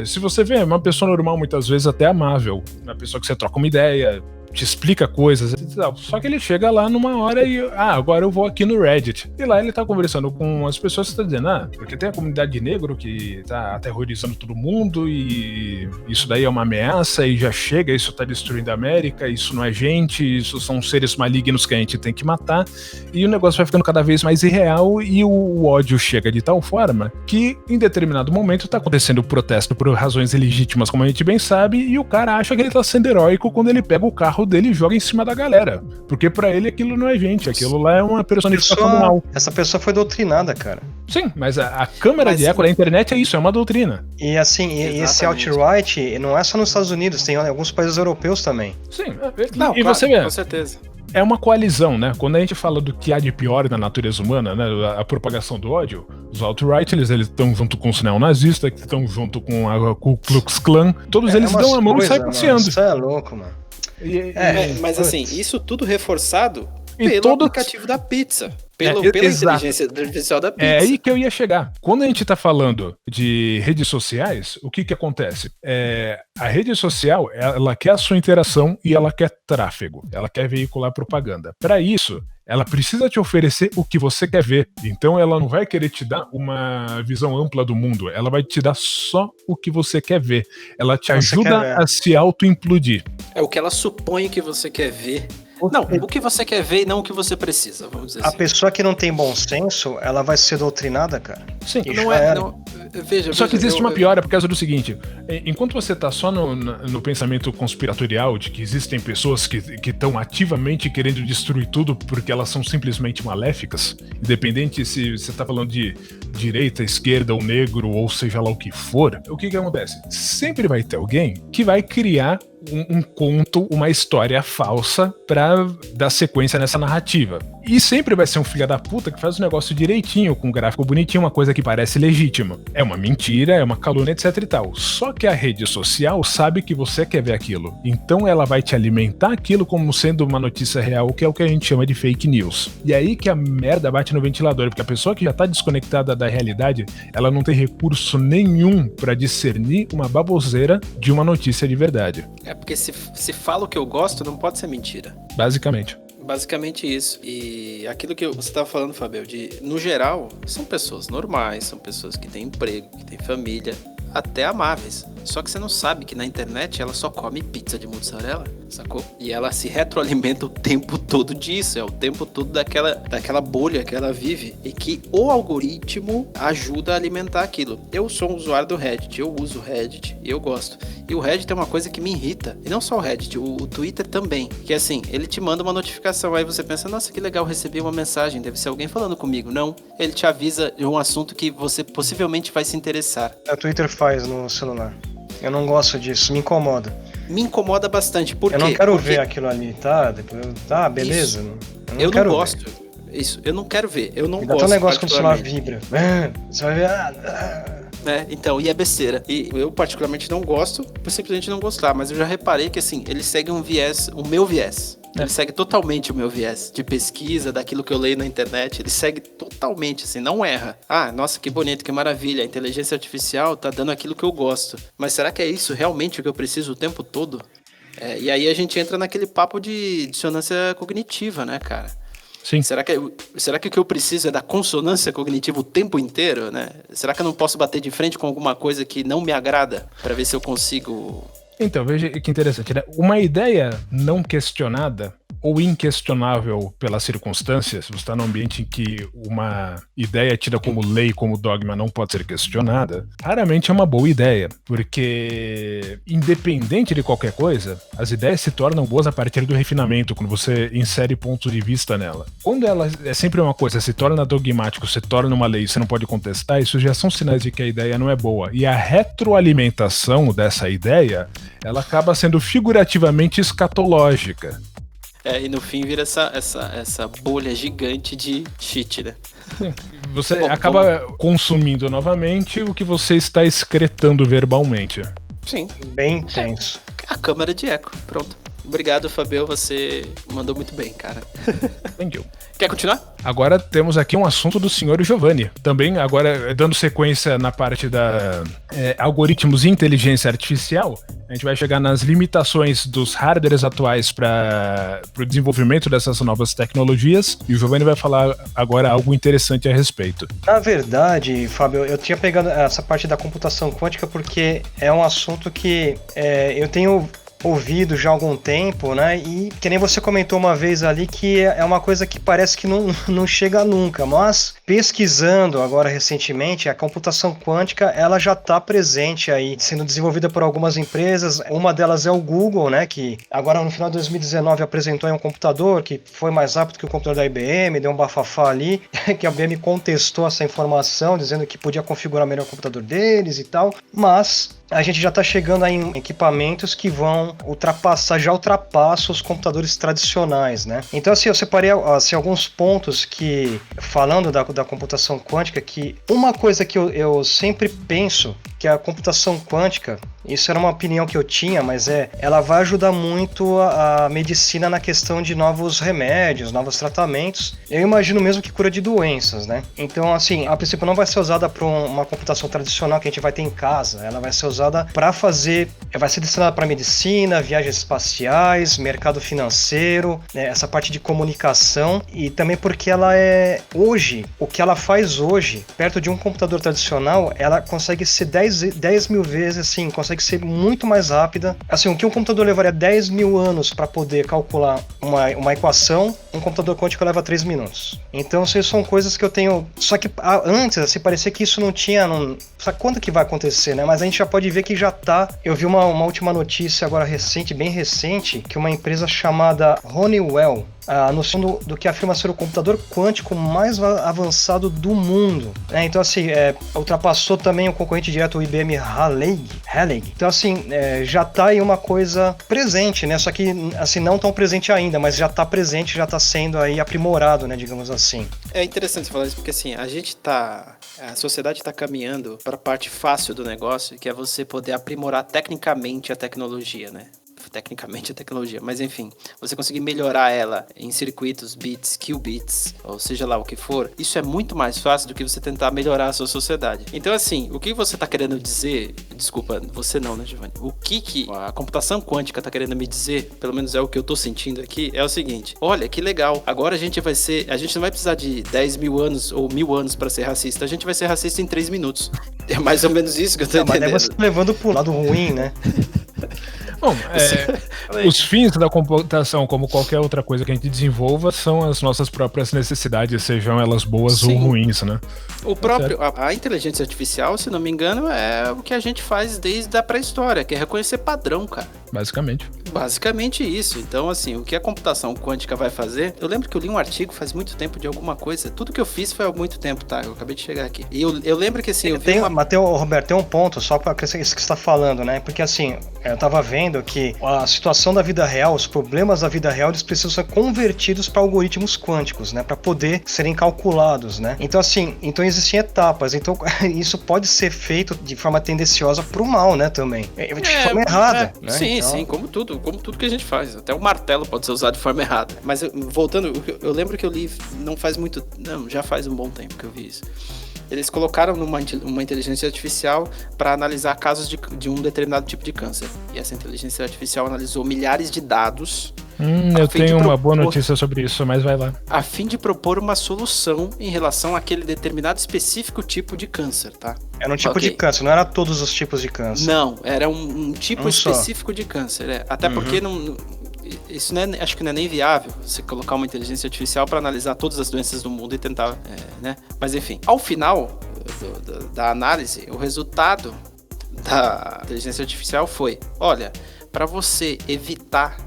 Se você vê, é uma pessoa normal, muitas vezes até amável, uma pessoa que você troca uma ideia, te explica coisas e tal. Só que ele chega lá numa hora e, agora eu vou aqui no Reddit. E lá ele tá conversando com as pessoas que estão dizendo, porque tem a comunidade negro que tá aterrorizando todo mundo e isso daí é uma ameaça e já chega, isso tá destruindo a América, isso não é gente, isso são seres malignos que a gente tem que matar. E o negócio vai ficando cada vez mais irreal e o ódio chega de tal forma que em determinado momento tá acontecendo protesto por razões ilegítimas, como a gente bem sabe, e o cara acha que ele tá sendo heróico quando ele pega o carro dele e joga em cima da galera. Porque pra ele aquilo não é gente, aquilo lá é uma personificação do mal. Essa pessoa foi doutrinada, cara. Sim, mas a câmera de eco da internet é isso, é uma doutrina. E assim, esse alt-right não é só nos Estados Unidos, tem em alguns países europeus também. Sim, não, e claro, você vê. Com certeza. É uma coalizão, né? Quando a gente fala do que há de pior na natureza humana, né? A propagação do ódio, os alt-right, eles estão junto com os neonazistas, que estão junto com a Ku Klux Klan, todos eles dão a mão e saem passeando. Isso é louco, mano. Mas assim, isso tudo reforçado pelo aplicativo da pizza. Pela inteligência artificial da pizza. É aí que eu ia chegar. Quando a gente tá falando de redes sociais, o que acontece? A rede social, ela quer a sua interação e ela quer tráfego. Ela quer veicular propaganda. Para isso, ela precisa te oferecer o que você quer ver. Então ela não vai querer te dar uma visão ampla do mundo. Ela vai te dar só o que você quer ver. Ela te ajuda a se auto-implodir. É o que ela supõe que você quer ver. Não, o que você quer ver e não o que você precisa, vamos dizer assim. A pessoa que não tem bom senso, ela vai ser doutrinada, cara. Sim. Veja, só que existe uma piora por causa do seguinte: enquanto você tá só no pensamento conspiratorial de que existem pessoas que estão ativamente querendo destruir tudo porque elas são simplesmente maléficas, independente se você tá falando de direita, esquerda ou negro, ou seja lá o que for, o que acontece? Sempre vai ter alguém que vai criar um conto, uma história falsa pra dar sequência nessa narrativa. E sempre vai ser um filho da puta que faz o negócio direitinho, com um gráfico bonitinho, uma coisa que parece legítima. É uma mentira, é uma calúnia, etc e tal. Só que a rede social sabe que você quer ver aquilo. Então ela vai te alimentar aquilo como sendo uma notícia real, que é o que a gente chama de fake news. E aí que a merda bate no ventilador, porque a pessoa que já tá desconectada da realidade, ela não tem recurso nenhum pra discernir uma baboseira de uma notícia de verdade. É porque se fala o que eu gosto, não pode ser mentira. Basicamente. Basicamente isso. E aquilo que você estava falando, Fabio, no geral, são pessoas normais, são pessoas que têm emprego, que têm família, até amáveis. Só que você não sabe que na internet ela só come pizza de mussarela, sacou? E ela se retroalimenta o tempo todo disso, é o tempo todo daquela bolha que ela vive e que o algoritmo ajuda a alimentar aquilo. Eu sou um usuário do Reddit, eu uso o Reddit e eu gosto. E o Reddit é uma coisa que me irrita. E não só o Reddit, o Twitter também. Que assim, ele te manda uma notificação, aí você pensa, nossa, que legal, recebi uma mensagem, deve ser alguém falando comigo. Não, ele te avisa de um assunto que você possivelmente vai se interessar. O Twitter faz no celular. Eu não gosto disso, me incomoda. Me incomoda bastante, por quê? Eu não quero ver aquilo ali, tá? Tá, beleza. Eu não gosto. Isso, eu não quero ver, eu não gosto. Dá um negócio quando o celular vibra. Você vai ver... então, e é besteira. E eu particularmente não gosto, por simplesmente não gostar, mas eu já reparei que assim, ele segue um viés, o meu viés. Ele segue totalmente o meu viés de pesquisa, daquilo que eu leio na internet. Ele segue totalmente, assim, não erra. Ah, nossa, que bonito, que maravilha. A inteligência artificial tá dando aquilo que eu gosto. Mas será que é isso realmente o que eu preciso o tempo todo? E aí a gente entra naquele papo de dissonância cognitiva, né, cara? Sim. Será que o que eu preciso é da consonância cognitiva o tempo inteiro, né? Será que eu não posso bater de frente com alguma coisa que não me agrada para ver se eu consigo... Então, veja que interessante, né? Uma ideia não questionada ou inquestionável pelas circunstâncias, você está num ambiente em que uma ideia tida como lei, como dogma, não pode ser questionada, raramente é uma boa ideia, porque independente de qualquer coisa, as ideias se tornam boas a partir do refinamento, quando você insere pontos de vista nela. Quando ela é sempre uma coisa, se torna dogmático, se torna uma lei, você não pode contestar, isso já são sinais de que a ideia não é boa. E a retroalimentação dessa ideia, ela acaba sendo figurativamente escatológica. E no fim vira essa bolha gigante de shit, né? Você acaba consumindo novamente o que você está excretando verbalmente. Sim. Bem intenso. A câmara de eco, pronto. Obrigado, Fabio, você mandou muito bem, cara. Thank you. Quer continuar? Agora temos aqui um assunto do senhor Giovanni. Também, agora, dando sequência na parte da algoritmos e inteligência artificial, a gente vai chegar nas limitações dos hardwares atuais para o desenvolvimento dessas novas tecnologias, e o Giovanni vai falar agora algo interessante a respeito. Na verdade, Fábio, eu tinha pegado essa parte da computação quântica porque é um assunto que eu tenho ouvido já há algum tempo, né? E que nem você comentou uma vez ali que é uma coisa que parece que não chega nunca, mas pesquisando agora recentemente, a computação quântica ela já está presente aí, sendo desenvolvida por algumas empresas. Uma delas é o Google, né? Que agora no final de 2019 apresentou aí um computador que foi mais rápido que o computador da IBM, deu um bafafá ali, que a IBM contestou essa informação, dizendo que podia configurar melhor o computador deles e tal, mas a gente já está chegando aí em equipamentos que vão ultrapassam os computadores tradicionais, né? Então, assim, eu separei assim, alguns pontos que, falando da computação quântica, que uma coisa que eu sempre penso, que a computação quântica, isso era uma opinião que eu tinha, mas ela vai ajudar muito a medicina na questão de novos remédios, novos tratamentos. Eu imagino mesmo que cura de doenças, né? Então, assim, a princípio não vai ser usada para uma computação tradicional que a gente vai ter em casa, ela vai ser usada para vai ser destinada para medicina, viagens espaciais, mercado financeiro, né, essa parte de comunicação, e também porque ela hoje, o que ela faz hoje, perto de um computador tradicional, ela consegue ser 10 mil vezes, assim, consegue ser muito mais rápida. Assim, o que um computador levaria 10 mil anos para poder calcular uma equação, um computador quântico leva 3 minutos. Então, essas são coisas que eu tenho... Só que antes, assim, parecia que isso não tinha... Sabe quando que vai acontecer, né? Mas a gente já pode ver que já tá... Eu vi uma última notícia agora recente, bem recente, que uma empresa chamada Honeywell, a noção do que afirma ser o computador quântico mais avançado do mundo. Então, assim, ultrapassou também o concorrente direto, o IBM Halleig. Então, assim, já está aí uma coisa presente, né? Só que, assim, não tão presente ainda, mas já está presente, já está sendo aí aprimorado, né? Digamos assim. É interessante você falar isso, porque, assim, a sociedade está caminhando para a parte fácil do negócio, que é você poder aprimorar tecnicamente a tecnologia, né? Tecnicamente a tecnologia, mas enfim, você conseguir melhorar ela em circuitos, bits, qubits, ou seja lá o que for, isso é muito mais fácil do que você tentar melhorar a sua sociedade. Então, assim, o que você está querendo dizer, desculpa, você não, né, Giovanni? O que a computação quântica está querendo me dizer, pelo menos é o que eu estou sentindo aqui, é o seguinte: olha, que legal, agora a gente não vai precisar de 10 mil anos ou 1000 anos para ser racista, a gente vai ser racista em 3 minutos. É mais ou menos isso que eu tô entendendo. Mas você levando pro lado ruim, né? Bom, os fins da computação, como qualquer outra coisa que a gente desenvolva, são as nossas próprias necessidades, sejam elas boas Sim. ou ruins, né? O próprio, a inteligência artificial, se não me engano, é o que a gente faz desde a pré-história, que é reconhecer padrão, cara. Basicamente isso. Então, assim, o que a computação quântica vai fazer... Eu lembro que eu li um artigo faz muito tempo de alguma coisa. Tudo que eu fiz foi há muito tempo, tá? Eu acabei de chegar aqui. E eu lembro que, assim... Roberto, tem um ponto só para acrescentar isso que você está falando, né? Porque, assim, eu tava vendo que a situação da vida real, os problemas da vida real, eles precisam ser convertidos para algoritmos quânticos, né? Para poder serem calculados, né? Então, assim, existem etapas. Então, isso pode ser feito de forma tendenciosa pro mal, né? Também. De forma errada, né? Sim, sim, como tudo que a gente faz. Até o martelo pode ser usado de forma errada. Mas, voltando, eu lembro que eu li já faz um bom tempo que eu vi isso. Eles colocaram uma inteligência artificial para analisar casos de um determinado tipo de câncer. E essa inteligência artificial analisou milhares de dados. Eu tenho uma boa notícia sobre isso, mas vai lá. A fim de propor uma solução em relação àquele determinado específico tipo de câncer, tá? Era um tipo de câncer, não era todos os tipos de câncer. Não, era um tipo específico de câncer. Até porque isso acho que não é nem viável, você colocar uma inteligência artificial para analisar todas as doenças do mundo e tentar, né? Mas enfim, ao final da análise, o resultado da inteligência artificial foi: olha, para você evitar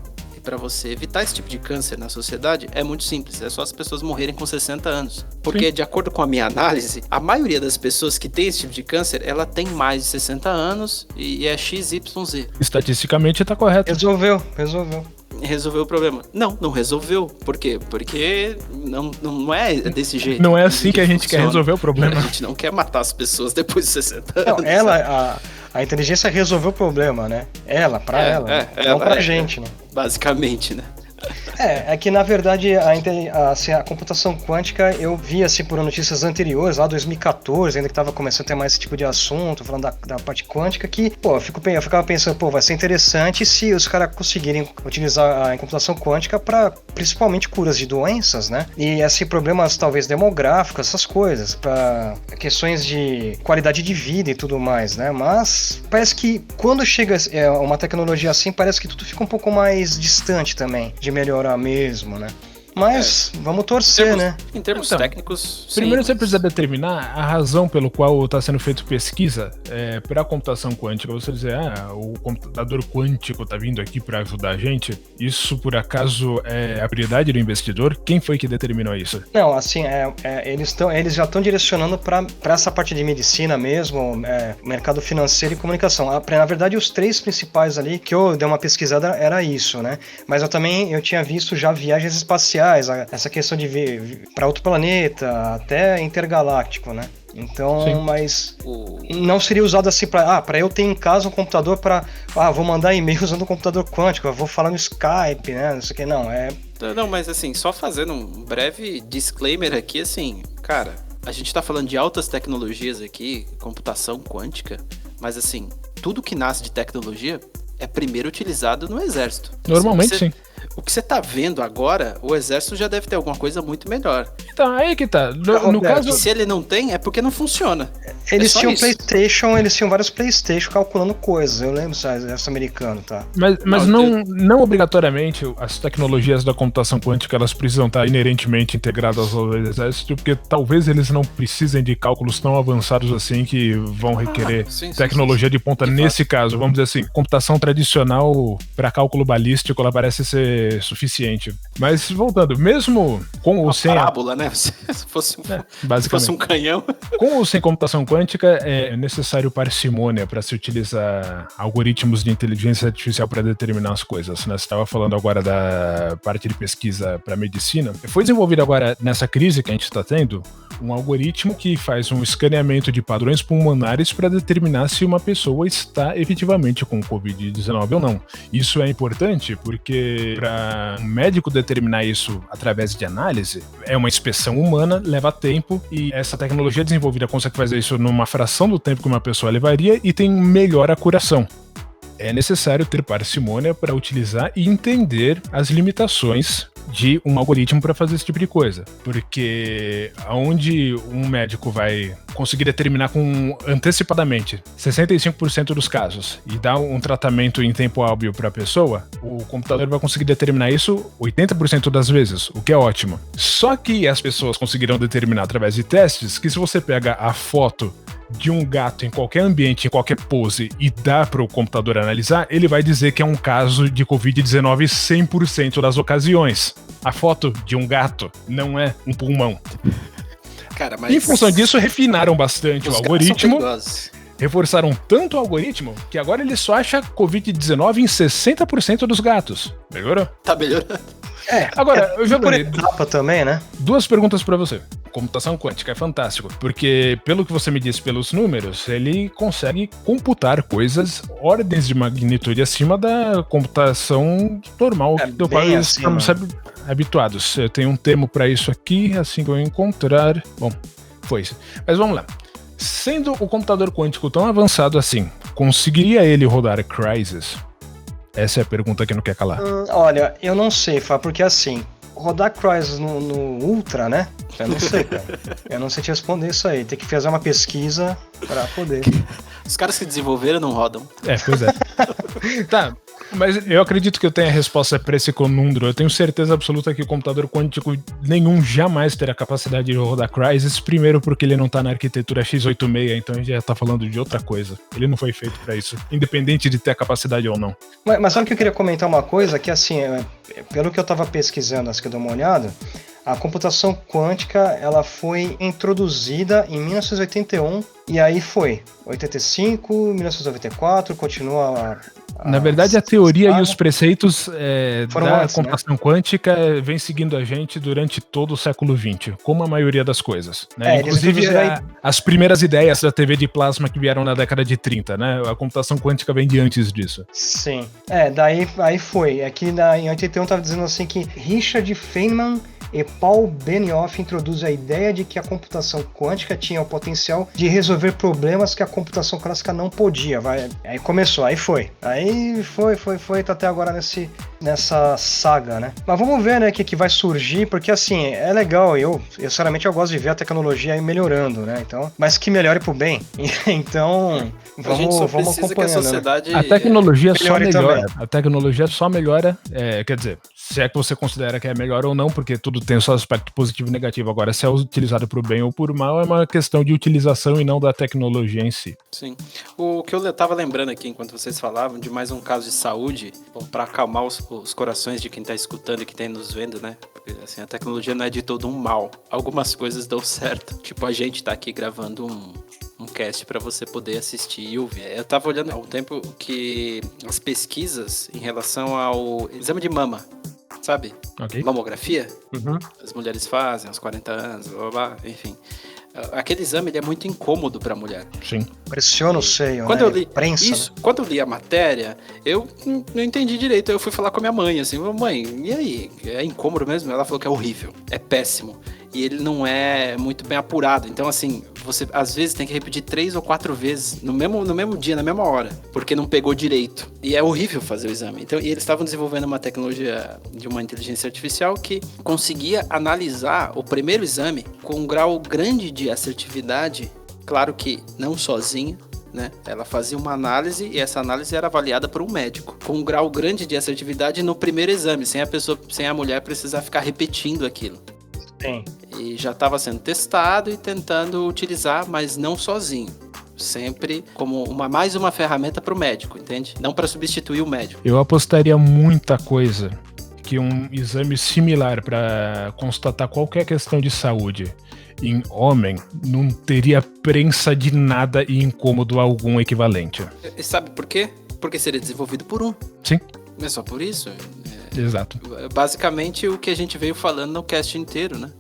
esse tipo de câncer na sociedade, é muito simples, é só as pessoas morrerem com 60 anos. Porque, de acordo com a minha análise, a maioria das pessoas que tem esse tipo de câncer, ela tem mais de 60 anos e é XYZ. Estatisticamente tá correto. Resolveu o problema. Não resolveu. Por quê? Porque não é desse jeito. Não é assim que a gente quer resolver o problema. A gente não quer matar as pessoas depois de 60 anos. Não, a inteligência resolveu o problema, né? Pra ela, não pra gente, né? Basicamente, né? É que na verdade a computação quântica eu vi assim por notícias anteriores, lá 2014, ainda que estava começando a ter mais esse tipo de assunto, falando da parte quântica, que, eu ficava pensando, vai ser interessante se os caras conseguirem utilizar a computação quântica para principalmente curas de doenças, né? E assim, problemas talvez demográficos, essas coisas, para questões de qualidade de vida e tudo mais, né? Mas parece que quando chega uma tecnologia assim, parece que tudo fica um pouco mais distante também de melhorar mesmo, né? Mas vamos torcer, né? Em termos técnicos, sim. Primeiro você precisa determinar a razão pelo qual está sendo feita pesquisa para a computação quântica. Você dizer, o computador quântico está vindo aqui para ajudar a gente. Isso, por acaso, é a prioridade do investidor? Quem foi que determinou isso? Não, assim, eles já estão direcionando para essa parte de medicina mesmo, mercado financeiro e comunicação. Na verdade, os 3 principais ali que eu dei uma pesquisada era isso, né? Mas eu tinha visto já viagens espaciais, essa questão de vir para outro planeta, até intergaláctico, né? Então, sim. Mas não seria usado assim para eu ter em casa um computador vou mandar e-mail usando um computador quântico, eu vou falar no Skype, né? Não sei o que, não, Não, mas assim, só fazendo um breve disclaimer aqui, assim, cara, a gente tá falando de altas tecnologias aqui, computação quântica, mas assim, tudo que nasce de tecnologia é primeiro utilizado no exército. Normalmente, sim. O que você tá vendo agora, o exército já deve ter alguma coisa muito melhor. Então, aí que tá. No caso... Se ele não tem, é porque não funciona. Eles tinham PlayStation, eles tinham vários PlayStation calculando coisas. Eu lembro do exército americano, tá? Mas não obrigatoriamente as tecnologias da computação quântica, elas precisam estar inerentemente integradas ao exército, porque talvez eles não precisem de cálculos tão avançados assim que vão requerer tecnologia de ponta. Nesse caso, vamos dizer assim, computação tradicional para cálculo balístico, ela parece ser ser suficiente. Mas voltando, mesmo com ou sem... parábola, né? Se fosse um canhão. Com ou sem computação quântica, é necessário parcimônia para se utilizar algoritmos de inteligência artificial para determinar as coisas, né? Você estava falando agora da parte de pesquisa para medicina. Foi desenvolvido agora, nessa crise que a gente está tendo, um algoritmo que faz um escaneamento de padrões pulmonares para determinar se uma pessoa está efetivamente com Covid-19 ou não. Isso é importante porque para um médico determinar isso através de análise, é uma inspeção humana, leva tempo e essa tecnologia desenvolvida consegue fazer isso numa fração do tempo que uma pessoa levaria e tem melhor acuração. É necessário ter parcimônia para utilizar e entender as limitações de um algoritmo para fazer esse tipo de coisa. Porque onde um médico vai conseguir determinar antecipadamente 65% dos casos e dar um tratamento em tempo hábil para a pessoa, o computador vai conseguir determinar isso 80% das vezes, o que é ótimo. Só que as pessoas conseguirão determinar através de testes que se você pega a foto de um gato em qualquer ambiente, em qualquer pose e dá para o computador analisar, ele vai dizer que é um caso de Covid-19 100% das ocasiões. A foto de um gato não é um pulmão. Cara, mas... Em função disso, refinaram bastante o algoritmo. Reforçaram tanto o algoritmo que agora ele só acha Covid-19 em 60% dos gatos. Melhorou? Tá melhorando. Agora, eu já por etapa também, né? 2 perguntas para você. Computação quântica é fantástico, porque pelo que você me disse pelos números, ele consegue computar coisas ordens de magnitude acima da computação normal, do qual estamos habituados. Eu tenho um termo para isso aqui, assim que eu encontrar. Bom, foi isso. Mas vamos lá. Sendo o computador quântico tão avançado assim, conseguiria ele rodar Crysis? Essa é a pergunta que não quer calar. Olha, eu não sei, Fá, porque assim, rodar Crysis no Ultra, né? Eu não sei, cara. Eu não sei te responder isso aí. Tem que fazer uma pesquisa pra poder. Os caras que desenvolveram não rodam. Pois é. Tá, mas eu acredito que eu tenha a resposta para esse conundro. Eu tenho certeza absoluta que o computador quântico nenhum jamais terá capacidade de rodar Crysis. Primeiro porque ele não tá na arquitetura x86, então a gente já tá falando de outra coisa. Ele não foi feito para isso, independente de ter a capacidade ou não. Mas sabe que eu queria comentar uma coisa? Que assim, pelo que eu tava pesquisando, acho que eu dei uma olhada, a computação quântica, ela foi introduzida em 1981 e aí foi 85, 1994, continua na verdade, a teoria e os preceitos da antes, computação quântica vem seguindo a gente durante todo o século XX, como a maioria das coisas. Né? Inclusive, as primeiras ideias da TV de plasma que vieram na década de 30, né? A computação quântica vem de antes disso. Sim. Aí foi. Aqui em 81 estava dizendo assim que Richard Feynman e Paul Benioff introduzem a ideia de que a computação quântica tinha o potencial de resolver problemas que a computação clássica não podia. Aí começou, aí foi. Aí foi, tá até agora nessa saga, né? Mas vamos ver, né, o que vai surgir, porque assim, é legal, eu sinceramente eu gosto de ver a tecnologia aí melhorando, né? Então, mas que melhore pro bem. Então, vamos acompanhando. Que a sociedade, né? A tecnologia só melhora. Também. A tecnologia só melhora, quer dizer, se é que você considera que é melhor ou não, porque tudo tem o seu aspecto positivo e negativo. Agora, se é utilizado por bem ou por mal, é uma questão de utilização e não da tecnologia em si. Sim. O que eu tava lembrando aqui, enquanto vocês falavam, de mais um caso de saúde, para acalmar os corações de quem tá escutando e quem tá nos vendo, né? Porque, assim, a tecnologia não é de todo um mal. Algumas coisas dão certo. Tipo, a gente tá aqui gravando um cast para você poder assistir e ouvir. Eu tava olhando há um tempo que as pesquisas em relação ao exame de mama, sabe? Okay. Mamografia, as mulheres fazem aos 40 anos, blá, blá, blá, enfim. Aquele exame ele é muito incômodo para a mulher. Sim. Pressiona o seio, quando né? Eu li isso, né? Quando eu li a matéria, eu não entendi direito. Eu fui falar com a minha mãe, assim, mãe, e aí? É incômodo mesmo? Ela falou que é horrível, é péssimo. E ele não é muito bem apurado. Então, assim, você às vezes tem que repetir 3 ou 4 vezes no mesmo dia, na mesma hora, porque não pegou direito. E é horrível fazer o exame. Então, e eles estavam desenvolvendo uma tecnologia de uma inteligência artificial que conseguia analisar o primeiro exame com um grau grande de assertividade. Claro que não sozinha, né? Ela fazia uma análise e essa análise era avaliada por um médico, com um grau grande de assertividade no primeiro exame, sem a mulher precisar ficar repetindo aquilo. Sim. E já estava sendo testado e tentando utilizar, mas não sozinho. Sempre como mais uma ferramenta para o médico, entende? Não para substituir o médico. Eu apostaria muita coisa que um exame similar para constatar qualquer questão de saúde em homem não teria prensa de nada e incômodo algum equivalente. E sabe por quê? Porque seria desenvolvido por um. Sim. Não é só por isso. Exato. Basicamente o que a gente veio falando no cast inteiro, né?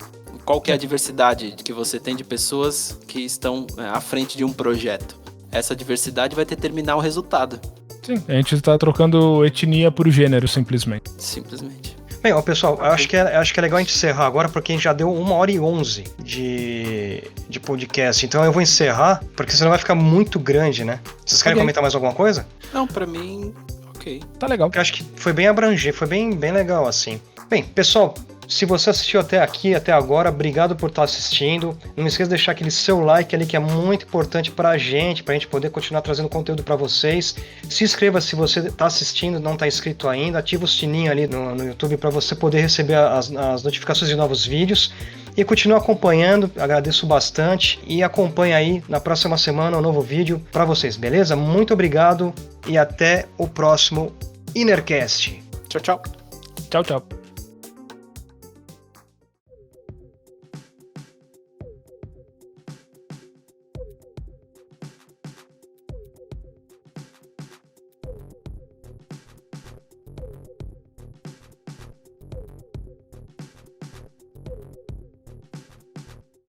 Qual que é a diversidade que você tem de pessoas que estão à frente de um projeto? Essa diversidade vai determinar o resultado. Sim, a gente está trocando etnia por gênero, simplesmente. Simplesmente. Bem, ó, pessoal, acho que é legal a gente encerrar agora, porque a gente já deu 1h11 de podcast. Então eu vou encerrar, porque senão vai ficar muito grande, né? Vocês querem comentar mais alguma coisa? Não, pra mim, ok. Tá legal. Eu acho que foi bem abrangente, foi bem legal, assim. Bem, pessoal, se você assistiu até aqui, até agora, obrigado por estar assistindo. Não esqueça de deixar aquele seu like ali, que é muito importante pra gente poder continuar trazendo conteúdo pra vocês. Se inscreva se você está assistindo, não está inscrito ainda. Ativa o sininho ali no YouTube para você poder receber as notificações de novos vídeos. E continue acompanhando, agradeço bastante. E acompanhe aí na próxima semana um novo vídeo pra vocês, beleza? Muito obrigado e até o próximo Innercast. Tchau, tchau. Tchau, tchau.